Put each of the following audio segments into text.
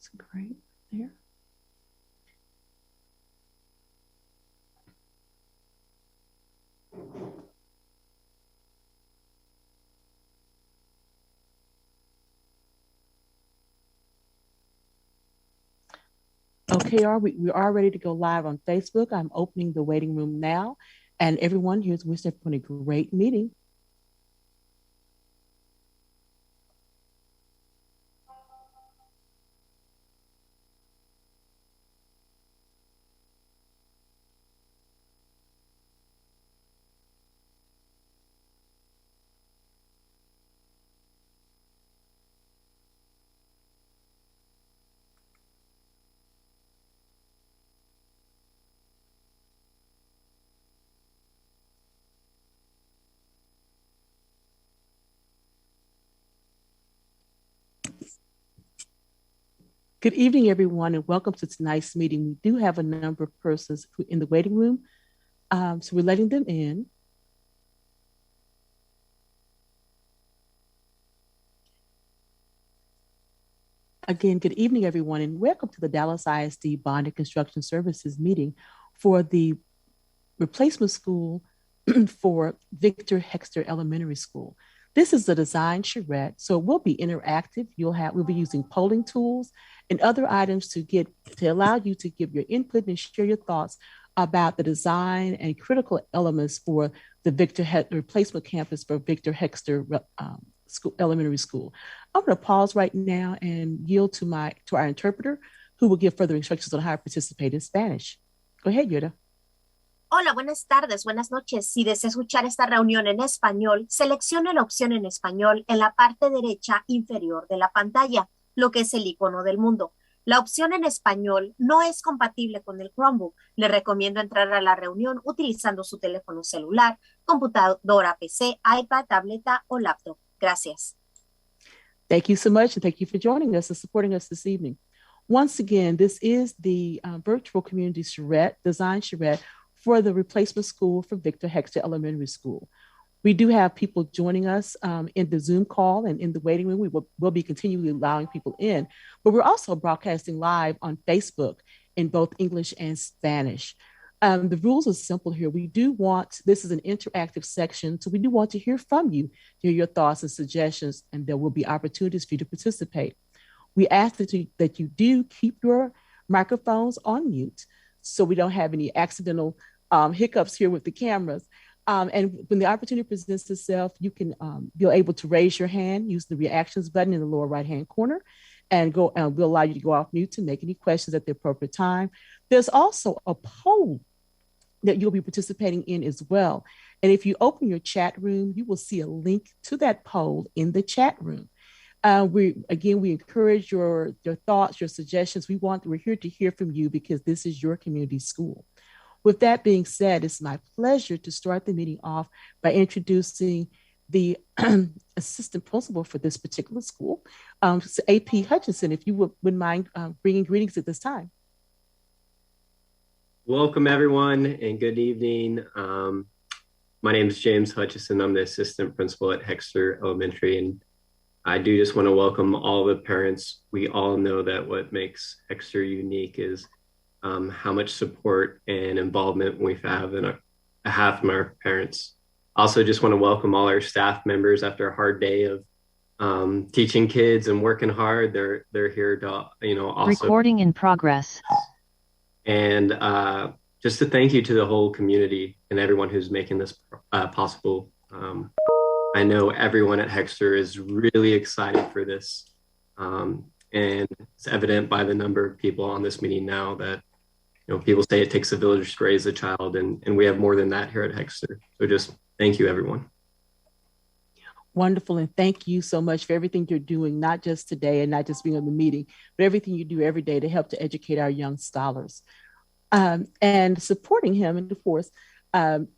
That's great there. Okay, we are ready to go live on Facebook. I'm opening the waiting room now, and everyone here's wishing everyone a great meeting. Good evening, everyone, and welcome to tonight's meeting. We do have a number of persons in the waiting room, so we're letting them in. Again, good evening, everyone, and welcome to the Dallas ISD Bond and Construction Services meeting for the replacement school for Victor Hexter Elementary School. This is the design charrette, so it will be interactive. We'll be using polling tools and other items to allow you to give your input and share your thoughts about the design and critical elements for the replacement campus for Victor Hexter Elementary School. I'm going to pause right now and yield to our interpreter, who will give further instructions on how to participate in Spanish. Go ahead, Yoda. Hola, buenas tardes, buenas noches. Si desea escuchar esta reunión en español, seleccione la opción en español en la parte derecha inferior de la pantalla, lo que es el icono del mundo. La opción en español no es compatible con el Chromebook. Le recomiendo entrar a la reunión utilizando su teléfono celular, computadora, PC, iPad, tableta o laptop. Gracias. Thank you so much, and thank you for joining us and supporting us this evening. Once again, this is the virtual community design charrette for the replacement school for Victor Hexter Elementary School. We do have people joining us in the Zoom call and in the waiting room. We'll be continually allowing people in, but we're also broadcasting live on Facebook in both English and Spanish. The rules are simple here. This is an interactive section, so we do want to hear from you, hear your thoughts and suggestions, and there will be opportunities for you to participate. We ask that you do keep your microphones on mute so we don't have any accidental hiccups here with the cameras. And when the opportunity presents itself, you'll be able to raise your hand, use the reactions button in the lower right-hand corner, and we'll allow you to go off mute to make any questions at the appropriate time. There's also a poll that you'll be participating in as well. And if you open your chat room, you will see a link to that poll in the chat room. We encourage your thoughts, your suggestions. We're here to hear from you because this is your community school. With that being said, it's my pleasure to start the meeting off by introducing the assistant principal for this particular school, AP Hutchison, if you wouldn't mind bringing greetings at this time. Welcome, everyone, and good evening. My name is James Hutchison. I'm the assistant principal at Hexter Elementary, and I do just want to welcome all the parents. We all know that what makes Hexter unique is how much support and involvement we have from our parents. Also, just want to welcome all our staff members after a hard day of teaching kids and working hard. They're here to, also recording in progress. And just to thank you to the whole community and everyone who's making this possible. I know everyone at Hexter is really excited for this. And it's evident by the number of people on this meeting now that, people say it takes a village to raise a child, and we have more than that here at Hexter. So just thank you, everyone. Wonderful, and thank you so much for everything you're doing, not just today and not just being on the meeting, but everything you do every day to help to educate our young scholars. And supporting him, and of course,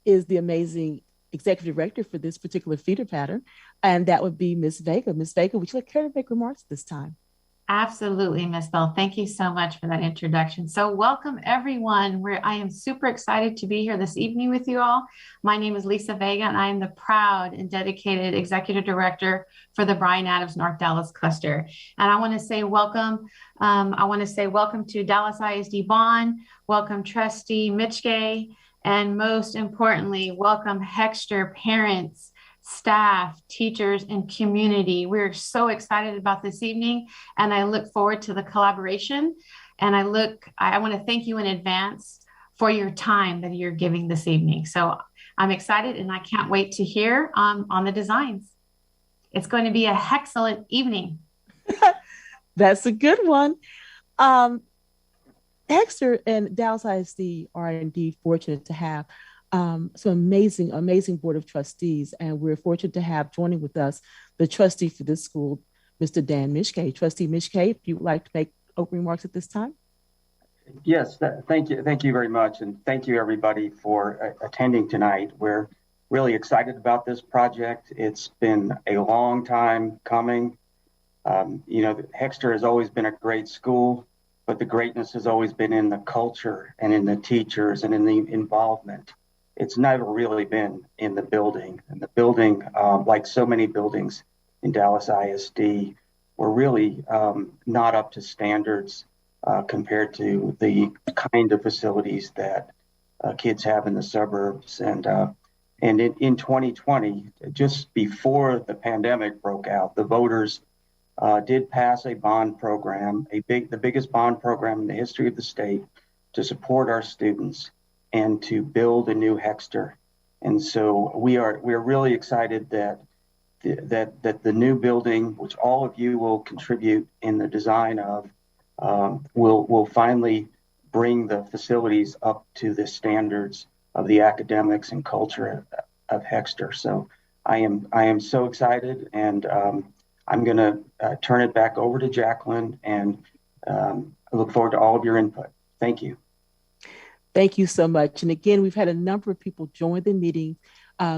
is the amazing executive director for this particular feeder pattern, and that would be Ms. Vega. Ms. Vega, would you like to make remarks this time? Absolutely, Miss Bell. Thank you so much for that introduction. So, welcome everyone. I am super excited to be here this evening with you all. My name is Lisa Vega, and I am the proud and dedicated Executive Director for the Bryan Adams North Dallas Cluster. And I want to say welcome. I want to say welcome to Dallas ISD Bond, welcome Trustee Mitchgay, and most importantly, welcome Hexter parents, staff, teachers, and community. We're so excited about this evening, and I look forward to the collaboration. And I want to thank you in advance for your time that you're giving this evening. So I'm excited, and I can't wait to hear on the designs. It's going to be an excellent evening. That's a good one. Um, Hexter and Dallas ISD are indeed fortunate to have some amazing board of trustees, and we're fortunate to have joining with us the trustee for this school, Mr. Dan Mishkay. Trustee Mishkay, if you would like to make opening remarks at this time. Yes, thank you very much, and thank you everybody for attending tonight. We're really excited about this project. It's been a long time coming. Hexter has always been a great school, but the greatness has always been in the culture and in the teachers and in the involvement. It's never really been in the building. And the building, like so many buildings in Dallas ISD, were really not up to standards compared to the kind of facilities that kids have in the suburbs. And in 2020, just before the pandemic broke out, the voters did pass a bond program, the biggest bond program in the history of the state, to support our students and to build a new Hexter. And so we're really excited that the new building, which all of you will contribute in the design of, will finally bring the facilities up to the standards of the academics and culture of Hexter. So I am so excited, and I'm going to turn it back over to Jacqueline, and I look forward to all of your input. Thank you. Thank you so much. And again, we've had a number of people join the meeting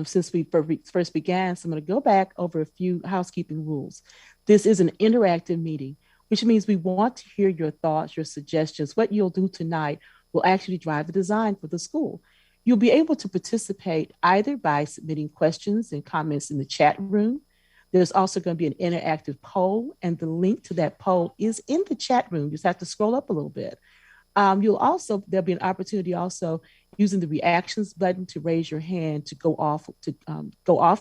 since we first began. So I'm going to go back over a few housekeeping rules. This is an interactive meeting, which means we want to hear your thoughts, your suggestions. What you'll do tonight will actually drive the design for the school. You'll be able to participate either by submitting questions and comments in the chat room. There's also going to be an interactive poll, and the link to that poll is in the chat room. You just have to scroll up a little bit. There'll be an opportunity also using the reactions button to raise your hand to go off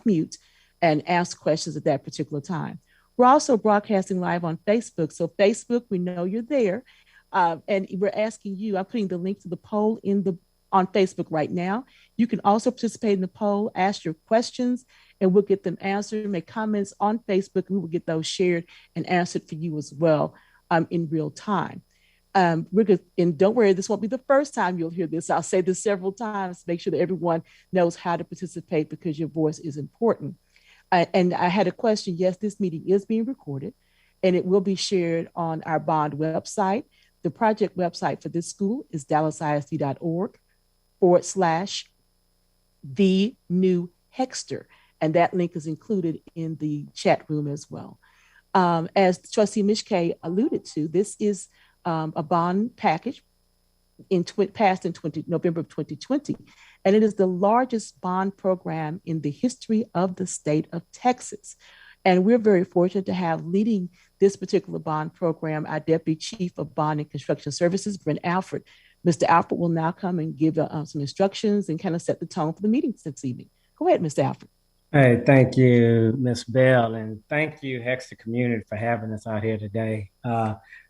mute and ask questions at that particular time. We're also broadcasting live on Facebook. So Facebook, we know you're there. And we're asking you, I'm putting the link to the poll on Facebook right now. You can also participate in the poll, ask your questions, and we'll get them answered. Make comments on Facebook, and we will get those shared and answered for you as well in real time. We're good, and don't worry, this won't be the first time you'll hear this. I'll say this several times to make sure that everyone knows how to participate, because your voice is important. And I had a question. Yes, this meeting is being recorded, and it will be shared on our bond website. The project website for this school is dallasisd.org/the new Hexter. And that link is included in the chat room as well. As Trustee Mishkay alluded to, this is a bond package passed in November of 2020, and it is the largest bond program in the history of the state of Texas. And we're very fortunate to have leading this particular bond program our Deputy Chief of Bond and Construction Services, Brent Alford. Mr. Alford will now come and give some instructions and kind of set the tone for the meeting this evening. Go ahead, Mr. Alford. Hey, thank you, Ms. Bell, and thank you, Hexter community, for having us out here today.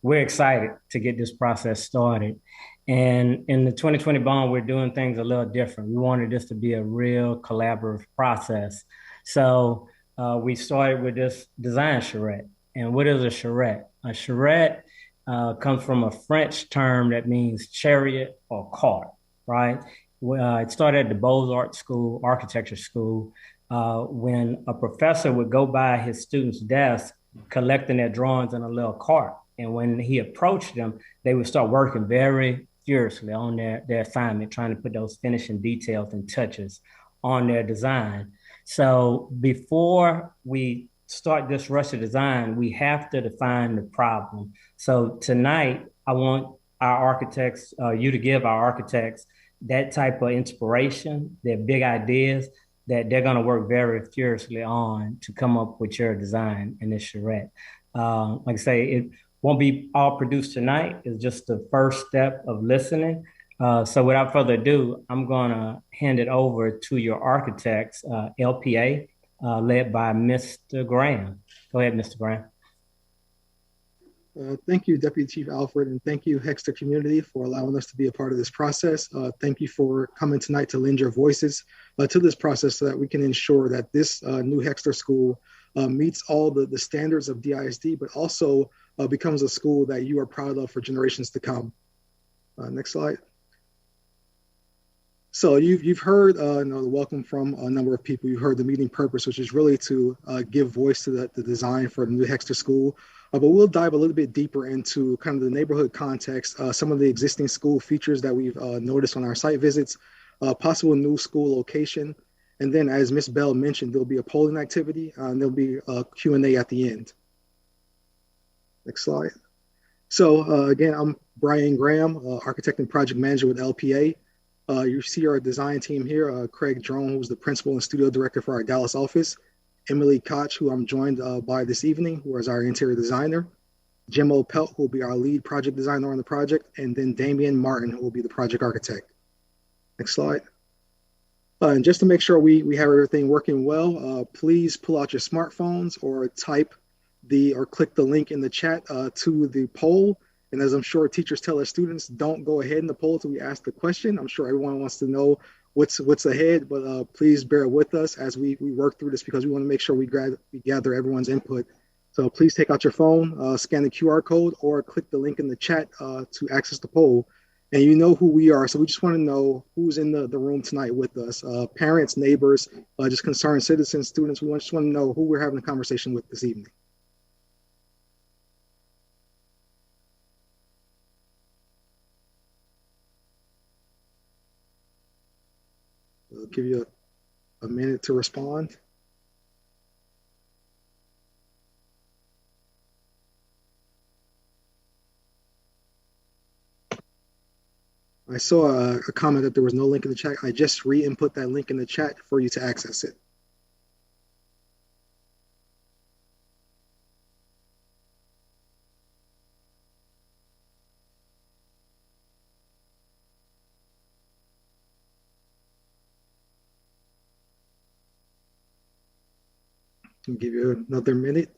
We're excited to get this process started. And in the 2020 bond, we're doing things a little different. We wanted this to be a real collaborative process. So we started with this design charrette. And what is a charrette? A charrette comes from a French term that means chariot or cart, right? It started at the Beaux-Arts School, architecture school, when a professor would go by his students' desk collecting their drawings in a little cart. And when he approached them, they would start working very furiously on their assignment, trying to put those finishing details and touches on their design. So before we start this rush of design, we have to define the problem. So tonight, I want our architects, you to give our architects that type of inspiration, their big ideas that they're going to work very furiously on to come up with your design in this charrette. Like I say, it won't be all produced tonight. It's just the first step of listening. So without further ado, I'm going to hand it over to your architects, LPA, led by Mr. Graham. Go ahead, Mr. Graham. Thank you, Deputy Chief Alfred, and thank you, Hexter community, for allowing us to be a part of this process. Thank you for coming tonight to lend your voices to this process so that we can ensure that this new Hexter school meets all the standards of DISD, but also becomes a school that you are proud of for generations to come. Next slide. So you've heard the welcome from a number of people. You've heard the meeting purpose, which is really to give voice to the design for the new Hexter school. But we'll dive a little bit deeper into kind of the neighborhood context, some of the existing school features that we've noticed on our site visits, possible new school location. And then, as Ms. Bell mentioned, there'll be a polling activity and there'll be a Q&A at the end. Next slide. So again, I'm Brian Graham, architect and project manager with LPA. You see our design team here, Craig Drone, who's the principal and studio director for our Dallas office, Emily Koch, who I'm joined by this evening, who is our interior designer, Jim O'Pelt, who will be our lead project designer on the project, and then Damian Martin, who will be the project architect. Next slide. And just to make sure we have everything working well, please pull out your smartphones or click the link in the chat to the poll. And as I'm sure teachers tell their students, don't go ahead in the poll till we ask the question. I'm sure everyone wants to know what's ahead, but please bear with us as we work through this because we want to make sure we gather everyone's input. So please take out your phone, scan the QR code, or click the link in the chat to access the poll. And you know who we are, so we just want to know who's in the room tonight with us. Parents, neighbors, just concerned citizens, students. We just want to know who we're having a conversation with this evening. I'll give you a minute to respond. I saw a comment that there was no link in the chat. I just re-input that link in the chat for you to access it. I'll give you another minute.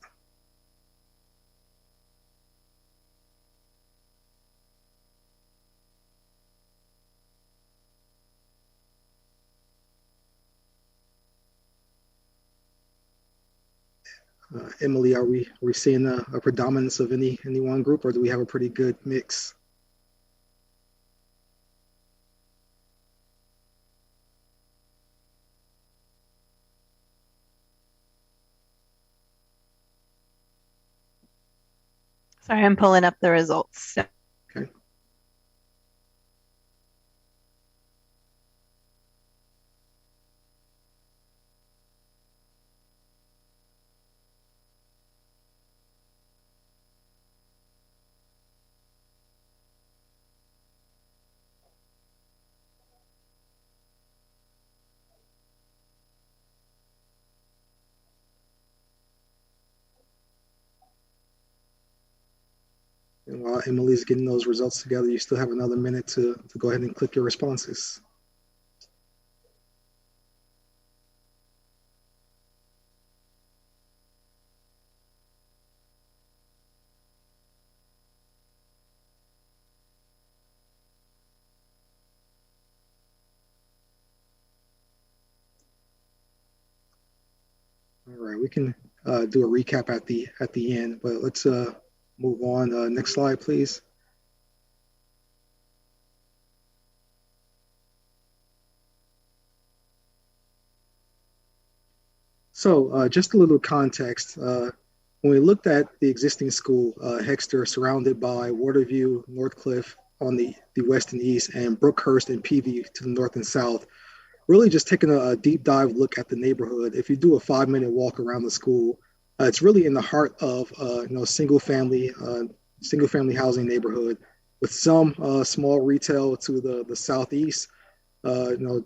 Emily, are we seeing a predominance of any one group, or do we have a pretty good mix? Sorry, I'm pulling up the results. Okay. And while Emily's getting those results together, you still have another minute to go ahead and click your responses. All right, we can do a recap at the end, but let's move on. Next slide, please. So just a little context. When we looked at the existing school, Hexter, surrounded by Waterview, Northcliffe on the west and east, and Brookhurst and Peavy to the north and south, really just taking a deep dive look at the neighborhood. If you do a 5-minute walk around the school, It's really in the heart of single family housing neighborhood with some small retail to the southeast,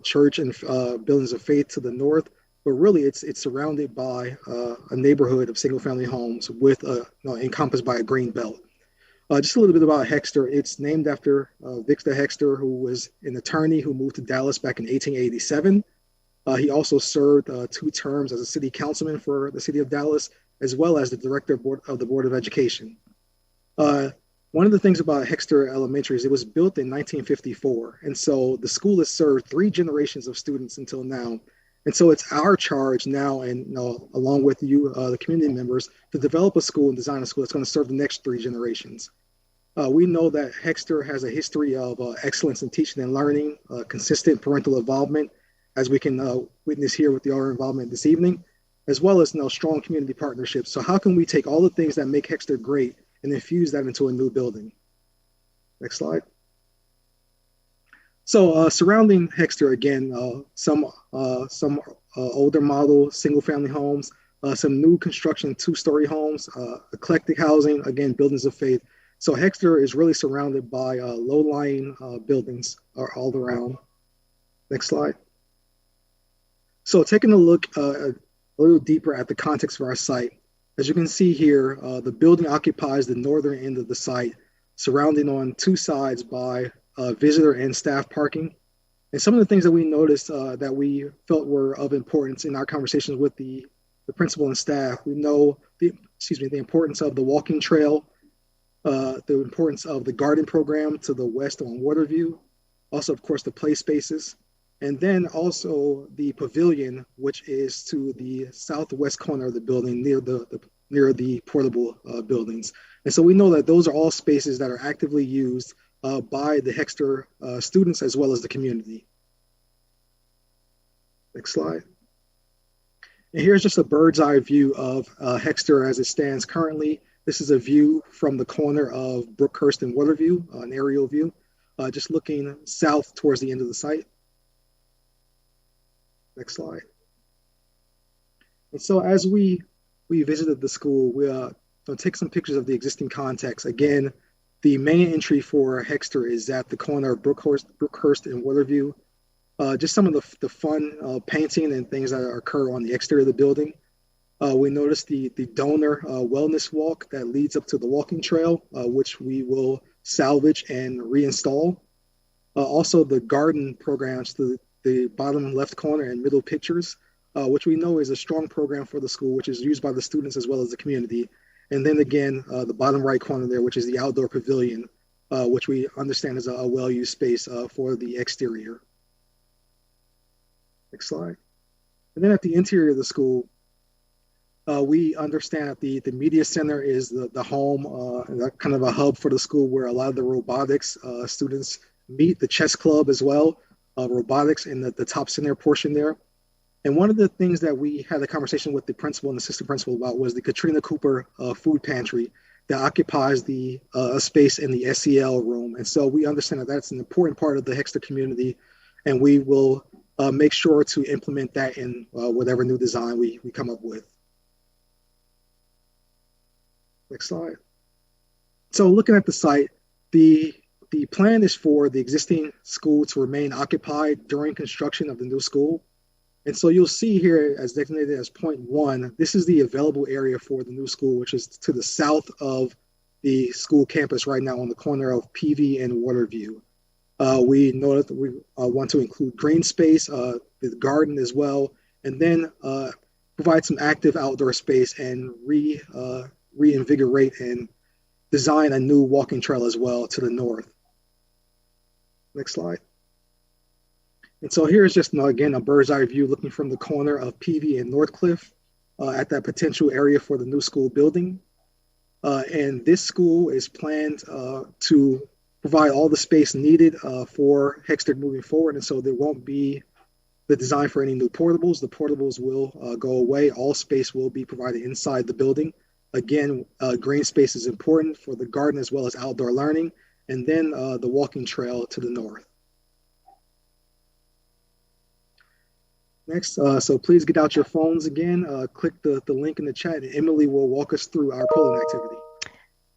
church and buildings of faith to the north. But really, it's surrounded by a neighborhood of single family homes with encompassed by a green belt. Just a little bit about Hexter. It's named after Victor Hexter, who was an attorney who moved to Dallas back in 1887. He also served 2 terms as a city councilman for the city of Dallas, as well as the director of the Board of Education. One of the things about Hexter Elementary is it was built in 1954. And so the school has served 3 generations of students until now. And so it's our charge now, and along with you, the community members, to develop a school and design a school that's going to serve the next 3 generations. We know that Hexter has a history of excellence in teaching and learning, consistent parental involvement, as we can witness here with your involvement this evening, as well as strong community partnerships. So how can we take all the things that make Hexter great and infuse that into a new building? Next slide. So surrounding Hexter, again, some older model single-family homes, some new construction 2-story homes, eclectic housing, again, buildings of faith. So Hexter is really surrounded by low-lying buildings all around. Next slide. So taking a look a little deeper at the context of our site, as you can see here, the building occupies the northern end of the site, surrounded on 2 sides by visitor and staff parking. And some of the things that we noticed that we felt were of importance in our conversations with the principal and staff, we know the importance of the walking trail, the importance of the garden program to the west on Waterview, also, of course, the play spaces, and then also the pavilion, which is to the southwest corner of the building near the portable buildings. And so we know that those are all spaces that are actively used by the Hexter students as well as the community. Next slide. And here's just a bird's eye view of Hexter as it stands currently. This is a view from the corner of Brookhurst and Waterview, an aerial view, just looking south towards the end of the site. Next slide. And so as we visited the school, we'll take some pictures of the existing context. Again, the main entry for Hexter is at the corner of Brookhurst and Waterview. Just some of the fun painting and things that occur on the exterior of the building. We noticed the donor wellness walk that leads up to the walking trail, which we will salvage and reinstall. Also the garden programs to the bottom left corner and middle pictures, which we know is a strong program for the school, which is used by the students as well as the community. And then again, the bottom right corner there, which is the outdoor pavilion, which we understand is a well-used space for the exterior. Next slide. And then at the interior of the school, we understand that the media center is the home, kind of a hub for the school where a lot of the robotics students meet, the chess club as well, robotics in the top center portion there. And one of the things that we had a conversation with the principal and assistant principal about was the Katrina Cooper food pantry that occupies the space in the SEL room. And so we understand that that's an important part of the Hexter community, and we will make sure to implement that in whatever new design we come up with. Next slide. So looking at the site, the plan is for the existing school to remain occupied during construction of the new school. And so you'll see here as designated as point 1, this is the available area for the new school, which is to the south of the school campus right now on the corner of PV and Waterview. We know that we want to include green space, the garden as well, and then provide some active outdoor space and reinvigorate and design a new walking trail as well to the north. Next slide. And so here's just, again, a bird's eye view looking from the corner of PV and Northcliffe at that potential area for the new school building. And this school is planned to provide all the space needed for Hexter moving forward. And so there won't be the design for any new portables. The portables will go away. All space will be provided inside the building. Again, green space is important for the garden as well as outdoor learning. And then the walking trail to the north. Next, so please get out your phones again. Click the link in the chat, and Emily will walk us through our polling activity.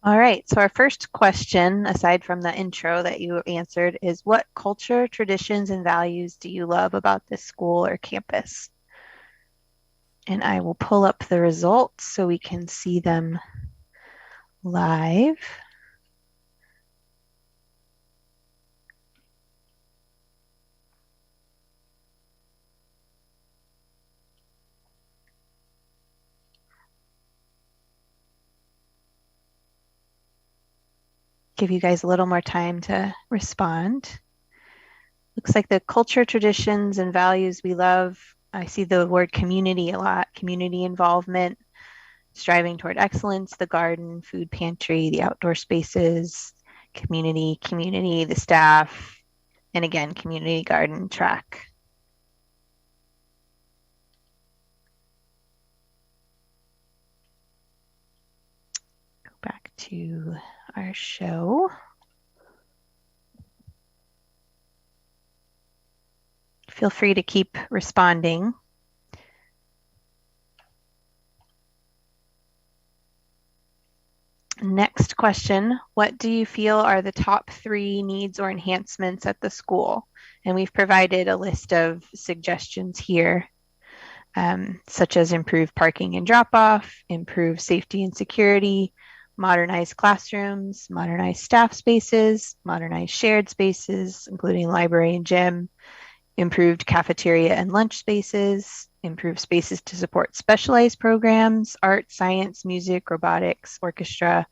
All right, so our first question, aside from the intro that you answered, is what culture, traditions, and values do you love about this school or campus? And I will pull up the results so we can see them live. Give you guys a little more time to respond. Looks like the culture, traditions, and values we love. I see the word community a lot, community involvement, striving toward excellence, the garden, food pantry, the outdoor spaces, community, the staff, and again, community garden track. Go back to our show. Feel free to keep responding. Next question, what do you feel are the top 3 needs or enhancements at the school? And we've provided a list of suggestions here, such as improved parking and drop-off, improved safety and security, modernized classrooms, modernized staff spaces, modernized shared spaces, including library and gym, improved cafeteria and lunch spaces, improved spaces to support specialized programs, art, science, music, robotics, orchestra,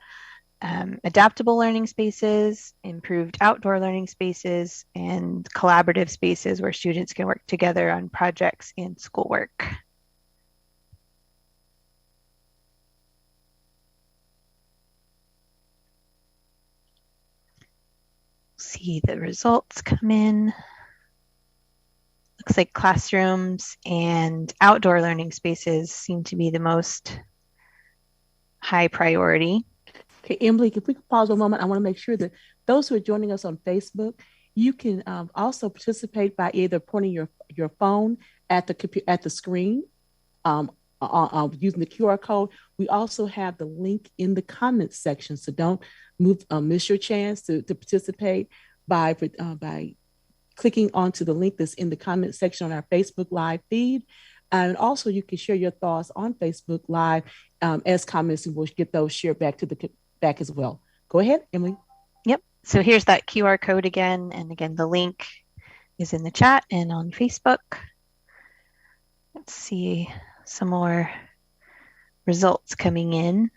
adaptable learning spaces, improved outdoor learning spaces, and collaborative spaces where students can work together on projects and schoolwork. See the results come in. Looks like classrooms and outdoor learning spaces seem to be the most high priority. Okay, Emily, if we could pause a moment, I want to make sure that those who are joining us on Facebook, you can also participate by either pointing your phone at the screen, using the QR code. We also have the link in the comments section, so don't miss your chance to participate by clicking onto the link that's in the comment section on our Facebook Live feed. And also you can share your thoughts on Facebook Live as comments, and we'll get those shared back as well. Go ahead, Emily. Yep. So here's that QR code again. And again, the link is in the chat and on Facebook. Let's see some more results coming in.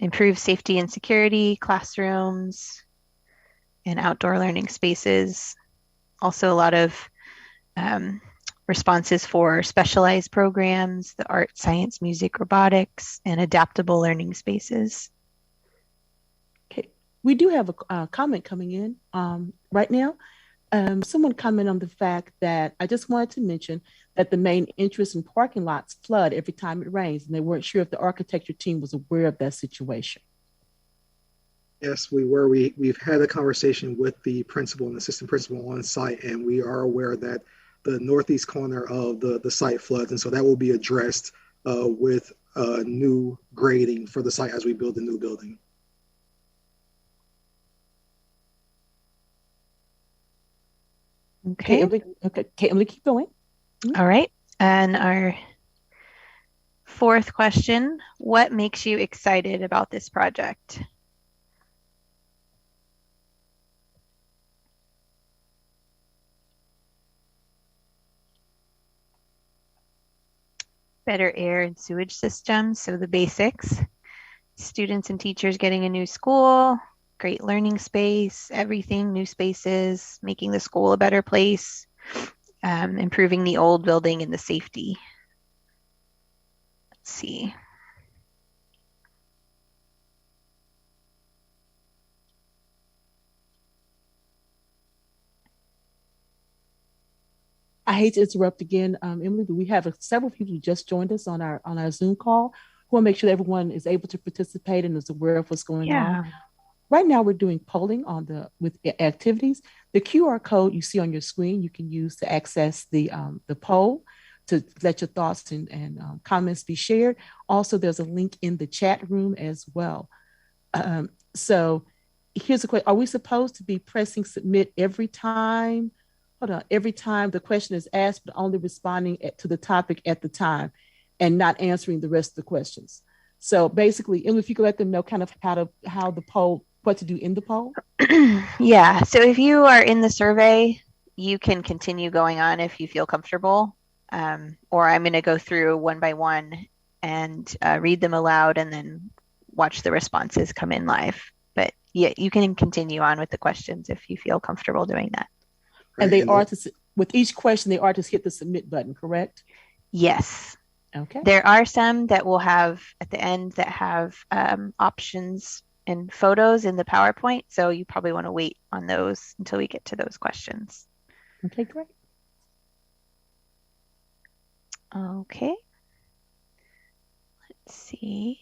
Improved safety and security, classrooms, and outdoor learning spaces. Also a lot of responses for specialized programs, the art, science, music, robotics, and adaptable learning spaces. Okay, we do have a comment coming in right now. Someone commented on the fact that I just wanted to mention that the main entrance and parking lots flood every time it rains, and they weren't sure if the architecture team was aware of that situation. Yes, we were. We've had a conversation with the principal and assistant principal on site, and we are aware that the northeast corner of the site floods, and so that will be addressed with new grading for the site as we build the new building. Okay, Emily, keep going. All right, and our fourth question, what makes you excited about this project? Better air and sewage systems, so the basics. Students and teachers getting a new school, great learning space, everything, new spaces, making the school a better place, improving the old building and the safety. Let's see. I hate to interrupt again, Emily, but we have several people who just joined us on our Zoom call. We want to make sure that everyone is able to participate and is aware of what's going on. Right now, we're doing polling with activities. The QR code you see on your screen, you can use to access the poll to let your thoughts and comments be shared. Also, there's a link in the chat room as well. So here's a question. Are we supposed to be pressing submit every time? Hold on. Every time the question is asked, but only responding to the topic at the time and not answering the rest of the questions. So basically, if you could let them know kind of how the poll, what to do in the poll. Yeah. So if you are in the survey, you can continue going on if you feel comfortable. Or I'm going to go through one by one and read them aloud and then watch the responses come in live. But yeah, you can continue on with the questions if you feel comfortable doing that. And they are with each question, they are to hit the submit button, correct? Yes. Okay. There are some that will have at the end that have options and photos in the PowerPoint. So you probably want to wait on those until we get to those questions. Okay, great. Okay. Let's see.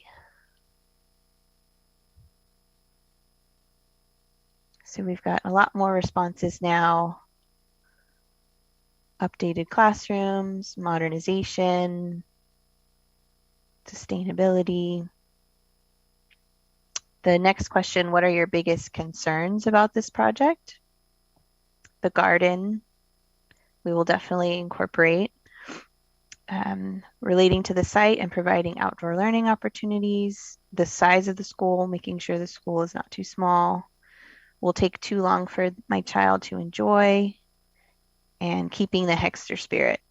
So we've got a lot more responses now. Updated classrooms, modernization, sustainability. The next question, what are your biggest concerns about this project? The garden, we will definitely incorporate. Relating to the site and providing outdoor learning opportunities, the size of the school, making sure the school is not too small, will take too long for my child to enjoy, and keeping the Hexter spirit.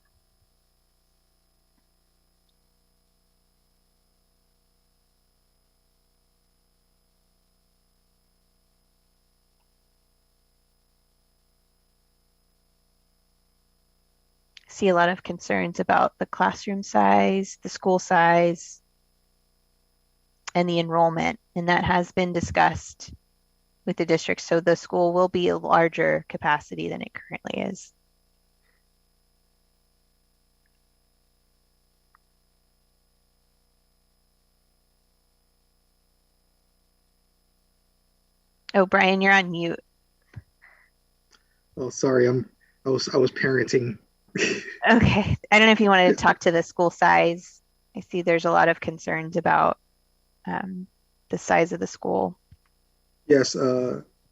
See a lot of concerns about the classroom size, the school size, and the enrollment, and that has been discussed with the district. So the school will be a larger capacity than it currently is. Oh, Brian, you're on mute. Oh, sorry, I was parenting. Okay. I don't know if you wanted to talk to the school size. I see there's a lot of concerns about the size of the school. Yes,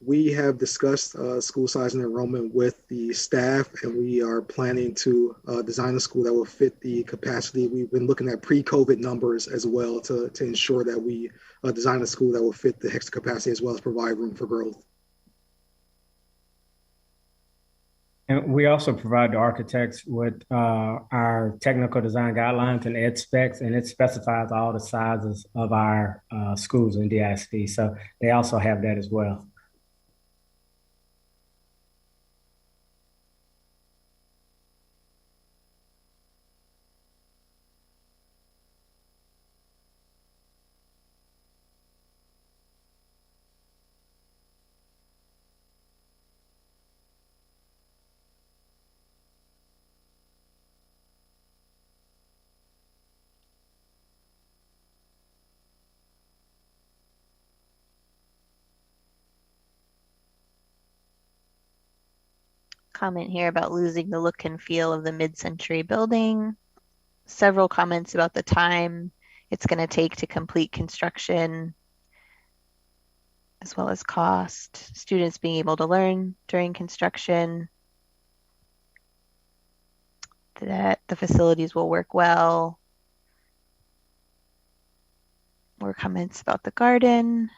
we have discussed school size and enrollment with the staff, and we are planning to design a school that will fit the capacity. We've been looking at pre-COVID numbers as well to ensure that we design a school that will fit the Hexter capacity as well as provide room for growth. And we also provide the architects with our technical design guidelines and ed specs, and it specifies all the sizes of our schools in DISD. So they also have that as well. Comment here about losing the look and feel of the mid-century building. Several comments about the time it's going to take to complete construction, as well as cost, students being able to learn during construction, that the facilities will work well. More comments about the garden.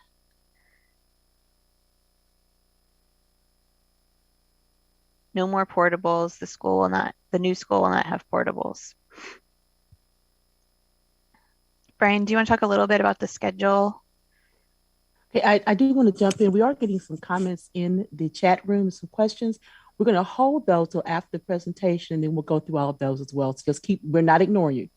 No more portables. The new school will not have portables. Brian, do you want to talk a little bit about the schedule? Okay, I do want to jump in. We are getting some comments in the chat room, some questions. We're going to hold those till after the presentation, and then we'll go through all of those as well. So we're not ignoring you.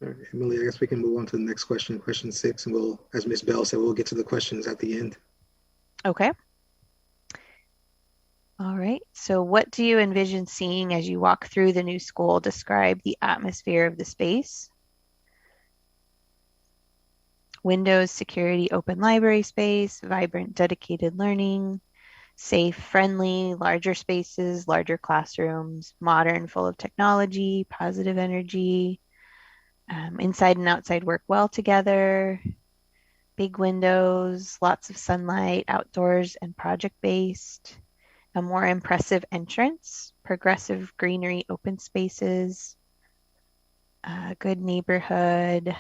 All right, Emily, I guess we can move on to the next question, question 6, and we'll, as Ms. Bell said, we'll get to the questions at the end. Okay. All right, so what do you envision seeing as you walk through the new school? Describe the atmosphere of the space. Windows, security, open library space, vibrant, dedicated learning, safe, friendly, larger spaces, larger classrooms, modern, full of technology, positive energy, inside and outside work well together, big windows, lots of sunlight, outdoors and project-based, a more impressive entrance, progressive greenery, open spaces, a good neighborhood.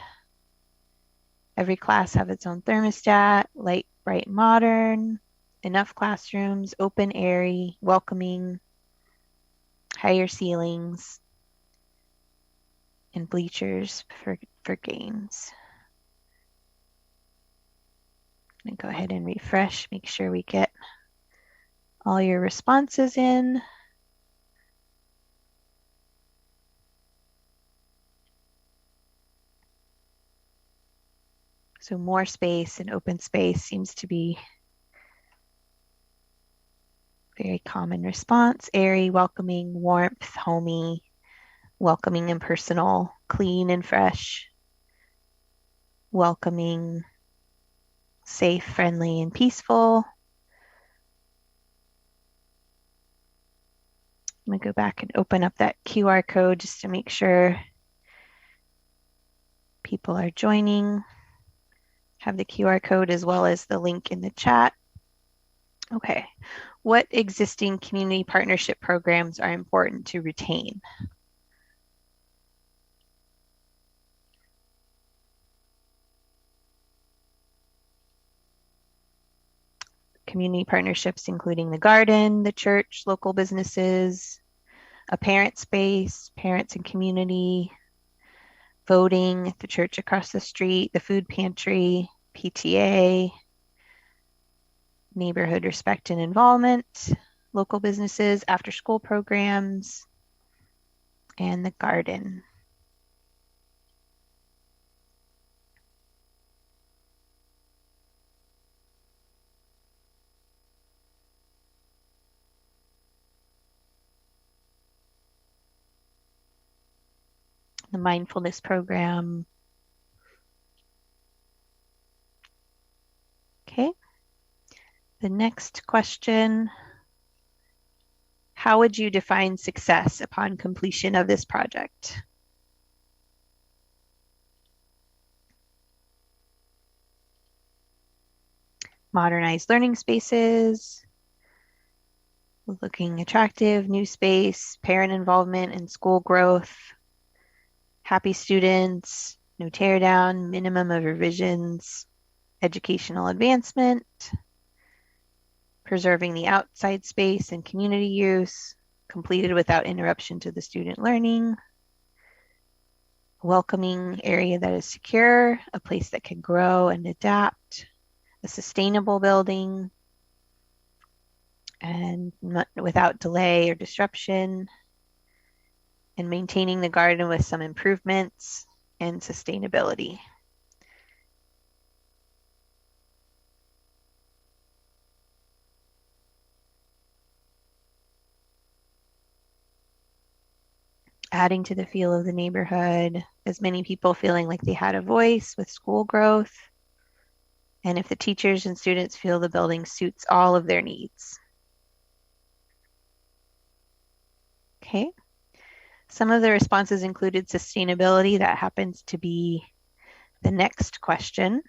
Every class have its own thermostat, light, bright, modern, enough classrooms, open, airy, welcoming, higher ceilings, and bleachers for games. I'm gonna go ahead and refresh, make sure we get all your responses in. So more space and open space seems to be very common response. Airy, welcoming, warmth, homey, welcoming and personal, clean and fresh, welcoming, safe, friendly, and peaceful. I'm gonna go back and open up that QR code just to make sure people are joining. Have the QR code as well as the link in the chat. Okay, what existing community partnership programs are important to retain? Community partnerships including the garden, the church, local businesses, a parent space, parents and community, voting at the church across the street, the food pantry, PTA, neighborhood respect and involvement, local businesses, after school programs, and the garden. The mindfulness program. Okay. The next question, how would you define success upon completion of this project? Modernized learning spaces, looking attractive, new space, parent involvement and school growth, happy students, no tear down, minimum of revisions, educational advancement, preserving the outside space and community use, completed without interruption to the student learning, welcoming area that is secure, a place that can grow and adapt, a sustainable building, and not without delay or disruption, and maintaining the garden with some improvements and sustainability. Adding to the feel of the neighborhood, as many people feeling like they had a voice with school growth, and if the teachers and students feel the building suits all of their needs. Okay. Some of the responses included sustainability. That happens to be the next question.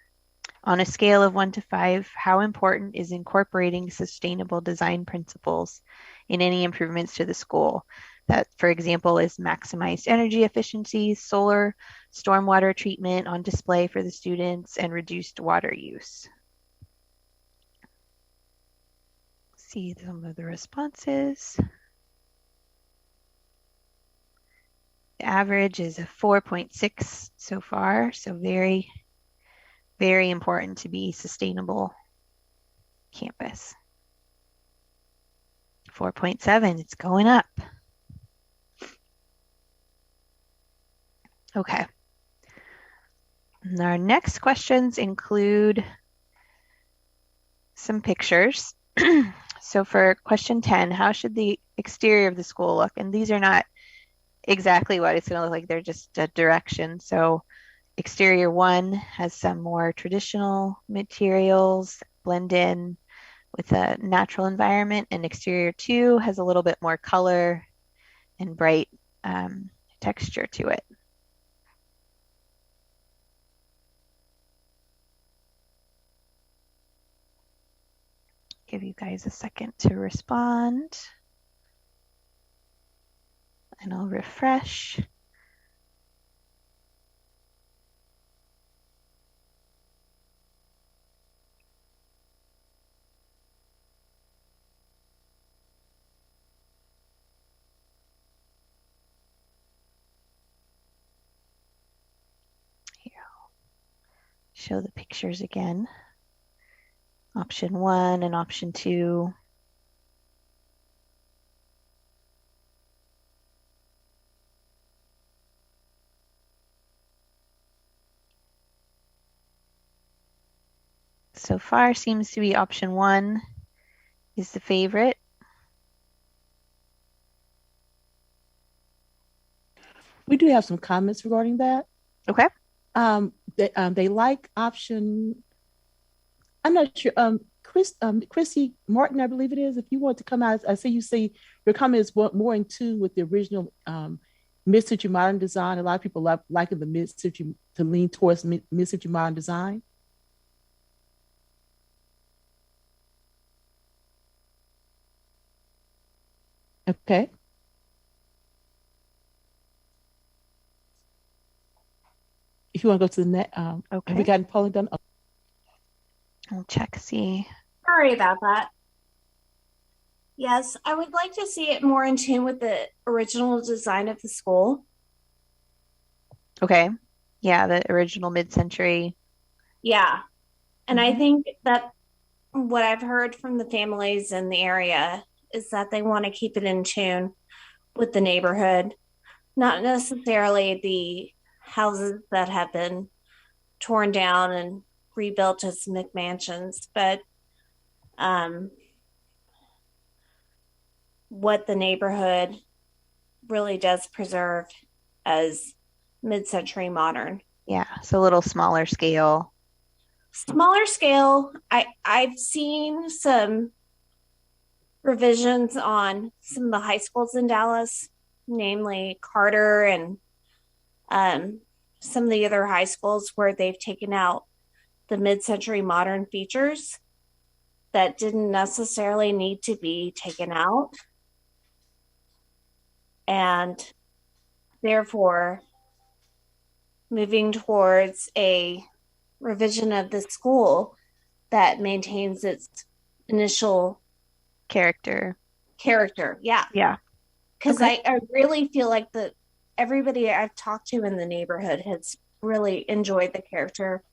On a scale of 1 to 5, how important is incorporating sustainable design principles in any improvements to the school? That, for example, is maximized energy efficiency, solar, stormwater treatment on display for the students, and reduced water use. See some of the responses. The average is a 4.6 so far, so very, very important to be sustainable campus. 4.7, it's going up. Okay. And our next questions include some pictures. So for question 10, how should the exterior of the school look? And these are not exactly what it's going to look like. They're just a direction. So exterior 1 has some more traditional materials blend in with a natural environment, and exterior 2 has a little bit more color and bright texture to it. Give you guys a second to respond. And I'll refresh. Here, I'll show the pictures again. Option 1 and option 2. So far seems to be option 1 is the favorite. We do have some comments regarding that. Okay. They like option. I'm not sure. Chrissy Martin, I believe it is. If you want to come out, I see you say your comment is more in tune with the original mid-century modern design. A lot of people liking the mid-century to lean towards mid-century modern design. Okay. If you want to go to the net, Okay. have we gotten polling done? I'll check, see. Sorry about that. Yes, I would like to see it more in tune with the original design of the school. Okay. Yeah, the original mid-century. Yeah. And I think that what I've heard from the families in the area is that they want to keep it in tune with the neighborhood, not necessarily the houses that have been torn down and rebuilt as McMansions, but what the neighborhood really does preserve as mid-century modern. Yeah, so a little smaller scale. Smaller scale. I've seen some revisions on some of the high schools in Dallas, namely Carter and some of the other high schools where they've taken out the mid-century modern features that didn't necessarily need to be taken out. And therefore, moving towards a revision of the school that maintains its initial character. Yeah. Yeah. Because I really feel like everybody I've talked to in the neighborhood has really enjoyed the character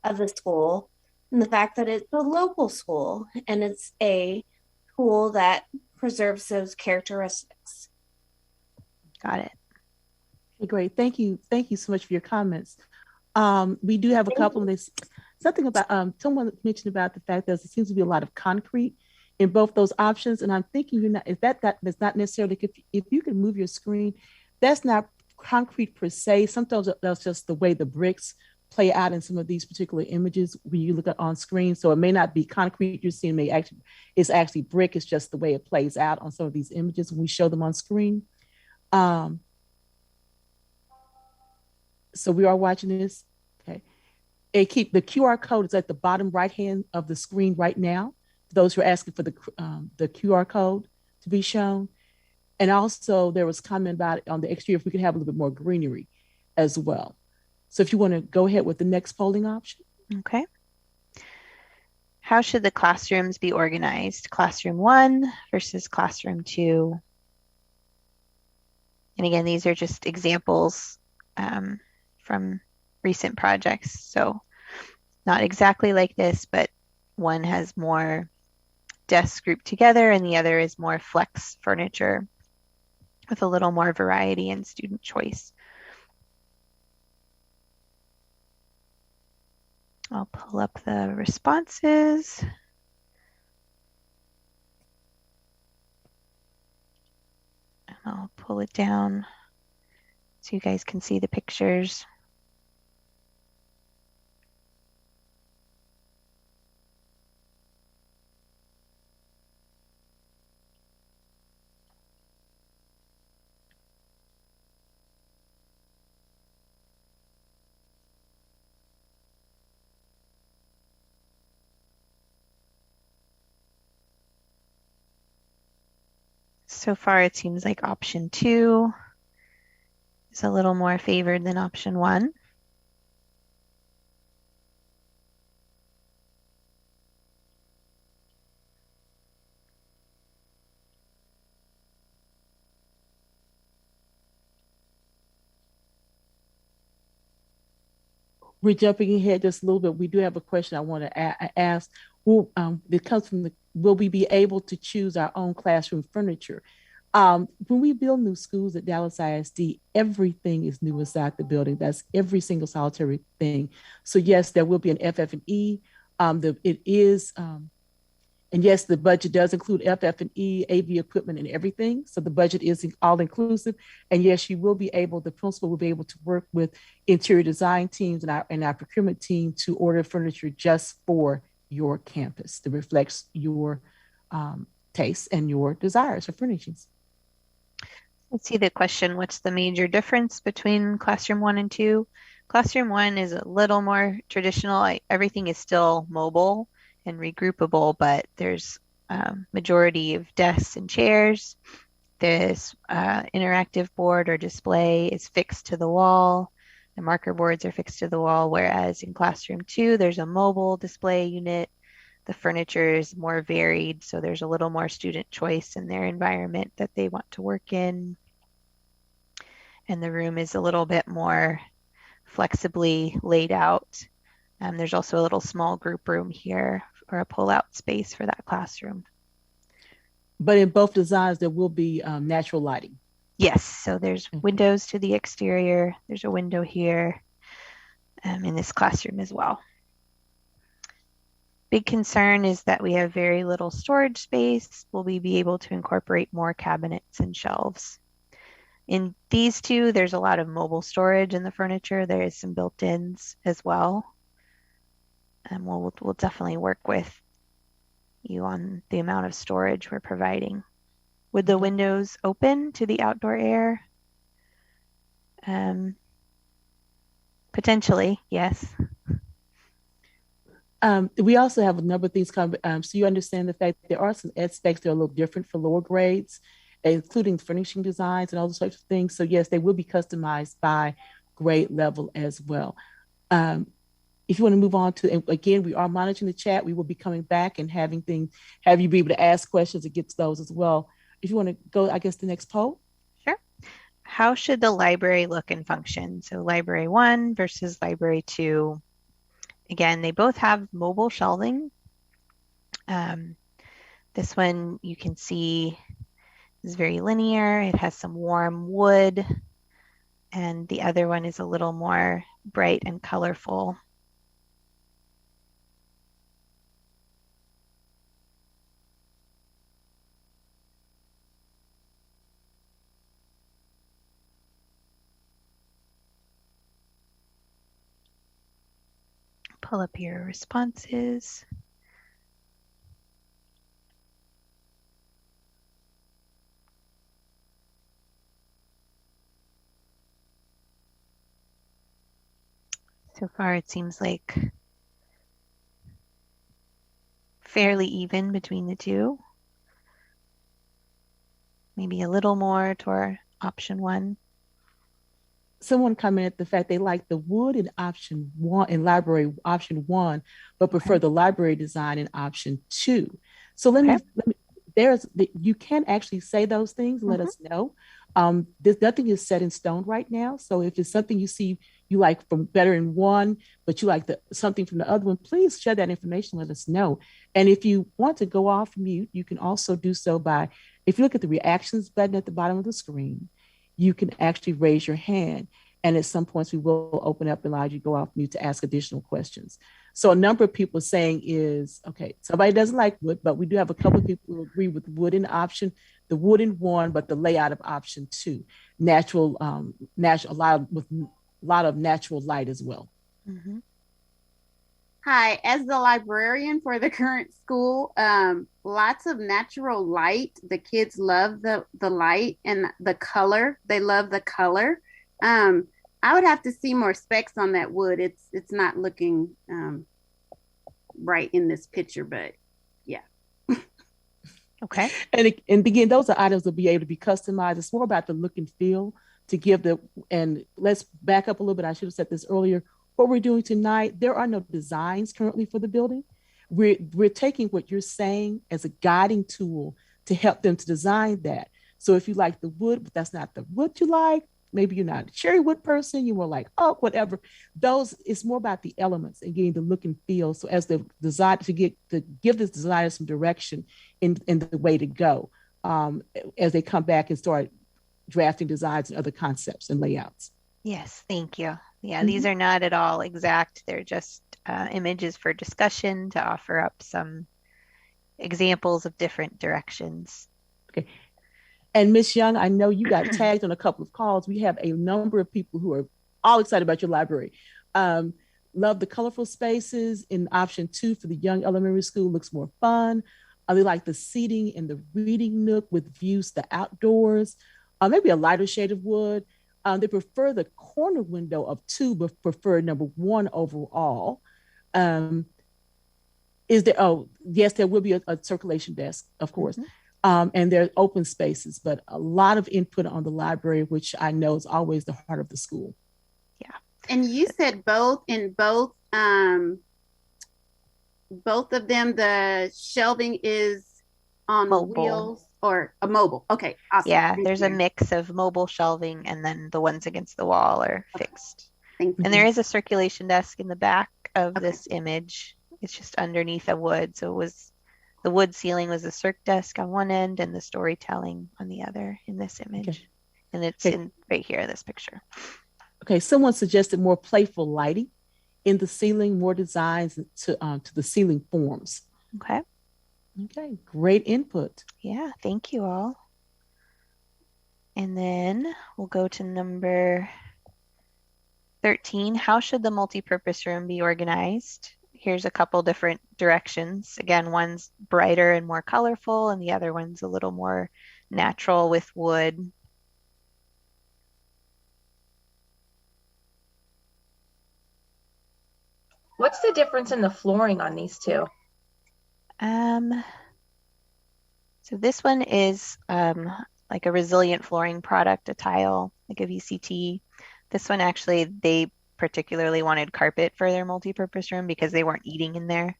of the school and the fact that it's a local school and it's a school that preserves those characteristics. Got it. Okay, great. Thank you. Thank you so much for your comments. We do have a couple of this. Something about someone mentioned about the fact that there seems to be a lot of concrete in both those options, and I'm thinking that's not necessarily if you can move your screen, that's not concrete per se. Sometimes that's just the way the bricks play out in some of these particular images when you look at on screen. So it may not be concrete you're seeing, it's actually brick. It's just the way it plays out on some of these images when we show them on screen. So we are watching this. Okay. The QR code is at the bottom right hand of the screen right now. Those who are asking for the QR code to be shown. And also there was comment about it on the exterior, if we could have a little bit more greenery as well. So if you want to go ahead with the next polling option. Okay. How should the classrooms be organized? Classroom 1 versus classroom 2. And again, these are just examples from recent projects. So not exactly like this, but one has more desks grouped together and the other is more flex furniture with a little more variety and student choice. I'll pull up the responses. I'll pull it down so you guys can see the pictures. So far, it seems like option 2 is a little more favored than option 1. We're jumping ahead just a little bit. We do have a question I want to ask. It comes from will we be able to choose our own classroom furniture? When we build new schools at Dallas ISD, everything is new inside the building. That's every single solitary thing. So yes, there will be an FF&E. It is, and yes, the budget does include FF&E, AV equipment, and everything. So the budget is all inclusive. And yes, the principal will be able to work with interior design teams and our procurement team to order furniture just for your campus that reflects your tastes and your desires for furnishings. Let's see the question. What's the major difference between classroom 1 and 2? Classroom 1 is a little more traditional. Everything is still mobile and regroupable, but there's a majority of desks and chairs. This interactive board or display is fixed to the wall. The marker boards are fixed to the wall, whereas in classroom 2, there's a mobile display unit. The furniture is more varied, so there's a little more student choice in their environment that they want to work in. And the room is a little bit more flexibly laid out. There's also a little small group room here or a pull-out space for that classroom. But in both designs, there will be natural lighting. Yes, so there's windows to the exterior. There's a window here in this classroom as well. Big concern is that we have very little storage space. Will we be able to incorporate more cabinets and shelves? In these two, there's a lot of mobile storage in the furniture. There is some built-ins as well. And we'll definitely work with you on the amount of storage we're providing. Would the windows open to the outdoor air? Potentially, yes. We also have a number of things coming. So you understand the fact that there are some ed specs that are a little different for lower grades, including furnishing designs and all those types of things. So yes, they will be customized by grade level as well. If you want to move on to, and again, we are monitoring the chat. We will be coming back and have you be able to ask questions and get to those as well. If you want to go, I guess, the next poll. Sure. How should the library look and function? So library 1 versus library 2. Again, they both have mobile shelving. This one you can see is very linear. It has some warm wood. And the other one is a little more bright and colorful. Pull up your responses. So far, it seems like fairly even between the two. Maybe a little more toward option 1. Someone commented the fact they like the wood in option 1 in library option 1, but prefer the library design in option 2. So let me you can actually say those things. Let us know. There's nothing is set in stone right now. So if it's something you see you like from better in one, but you like something from the other one, please share that information. Let us know. And if you want to go off mute, you can also do so by, if you look at the reactions button at the bottom of the screen, you can actually raise your hand. And at some points, we will open up and allow you to go off mute to ask additional questions. So a number of people saying is, okay, somebody doesn't like wood, but we do have a couple of people who agree with wooden option, the wooden one, but the layout of option 2, natural, a lot of natural light as well. Mm-hmm. Hi, as the librarian for the current school, lots of natural light. The kids love the light and the color. They love the color. I would have to see more specs on that wood. It's not looking right in this picture, but yeah. Okay. And again, those are items that will be able to be customized. It's more about the look and feel to give and let's back up a little bit. I should have said this earlier. What we're doing tonight, there are no designs currently for the building. We're taking what you're saying as a guiding tool to help them to design that. So if you like the wood, but that's not the wood you like, maybe you're not a cherry wood person, you were like, oh, whatever. It's more about the elements and getting the look and feel. So as the design to give this designer some direction in the way to go, as they come back and start drafting designs and other concepts and layouts. Yes, thank you. Yeah, these are not at all exact. They're just images for discussion to offer up some examples of different directions. Okay. And Ms. Young, I know you got tagged on a couple of calls. We have a number of people who are all excited about your library. Love the colorful spaces in option 2 for the young elementary school, looks more fun. They like the seating in the reading nook with views to outdoors, maybe a lighter shade of wood. They prefer the corner window of 2, but prefer number 1 overall. Yes, there will be a circulation desk, of course. And there are open spaces, but a lot of input on the library, which I know is always the heart of the school. Yeah. And you said both of them, the shelving is on mobile. Wheels or a mobile. Okay, awesome. Yeah, there's a mix of mobile shelving and then the ones against the wall are fixed. Thank you. And there is a circulation desk in the back of this image. It's just underneath a wood. So the wood ceiling was a circ desk on one end and the storytelling on the other in this image. Okay. And it's right here in this picture. Okay, someone suggested more playful lighting in the ceiling, more designs to the ceiling forms. Okay. Okay, great input. Yeah, thank you all. And then we'll go to number 13. How should the multipurpose room be organized? Here's a couple different directions. Again, one's brighter and more colorful, and the other one's a little more natural with wood. What's the difference in the flooring on these two? So this one is like a resilient flooring product, a tile, like a VCT. This one actually, they particularly wanted carpet for their multipurpose room because they weren't eating in there.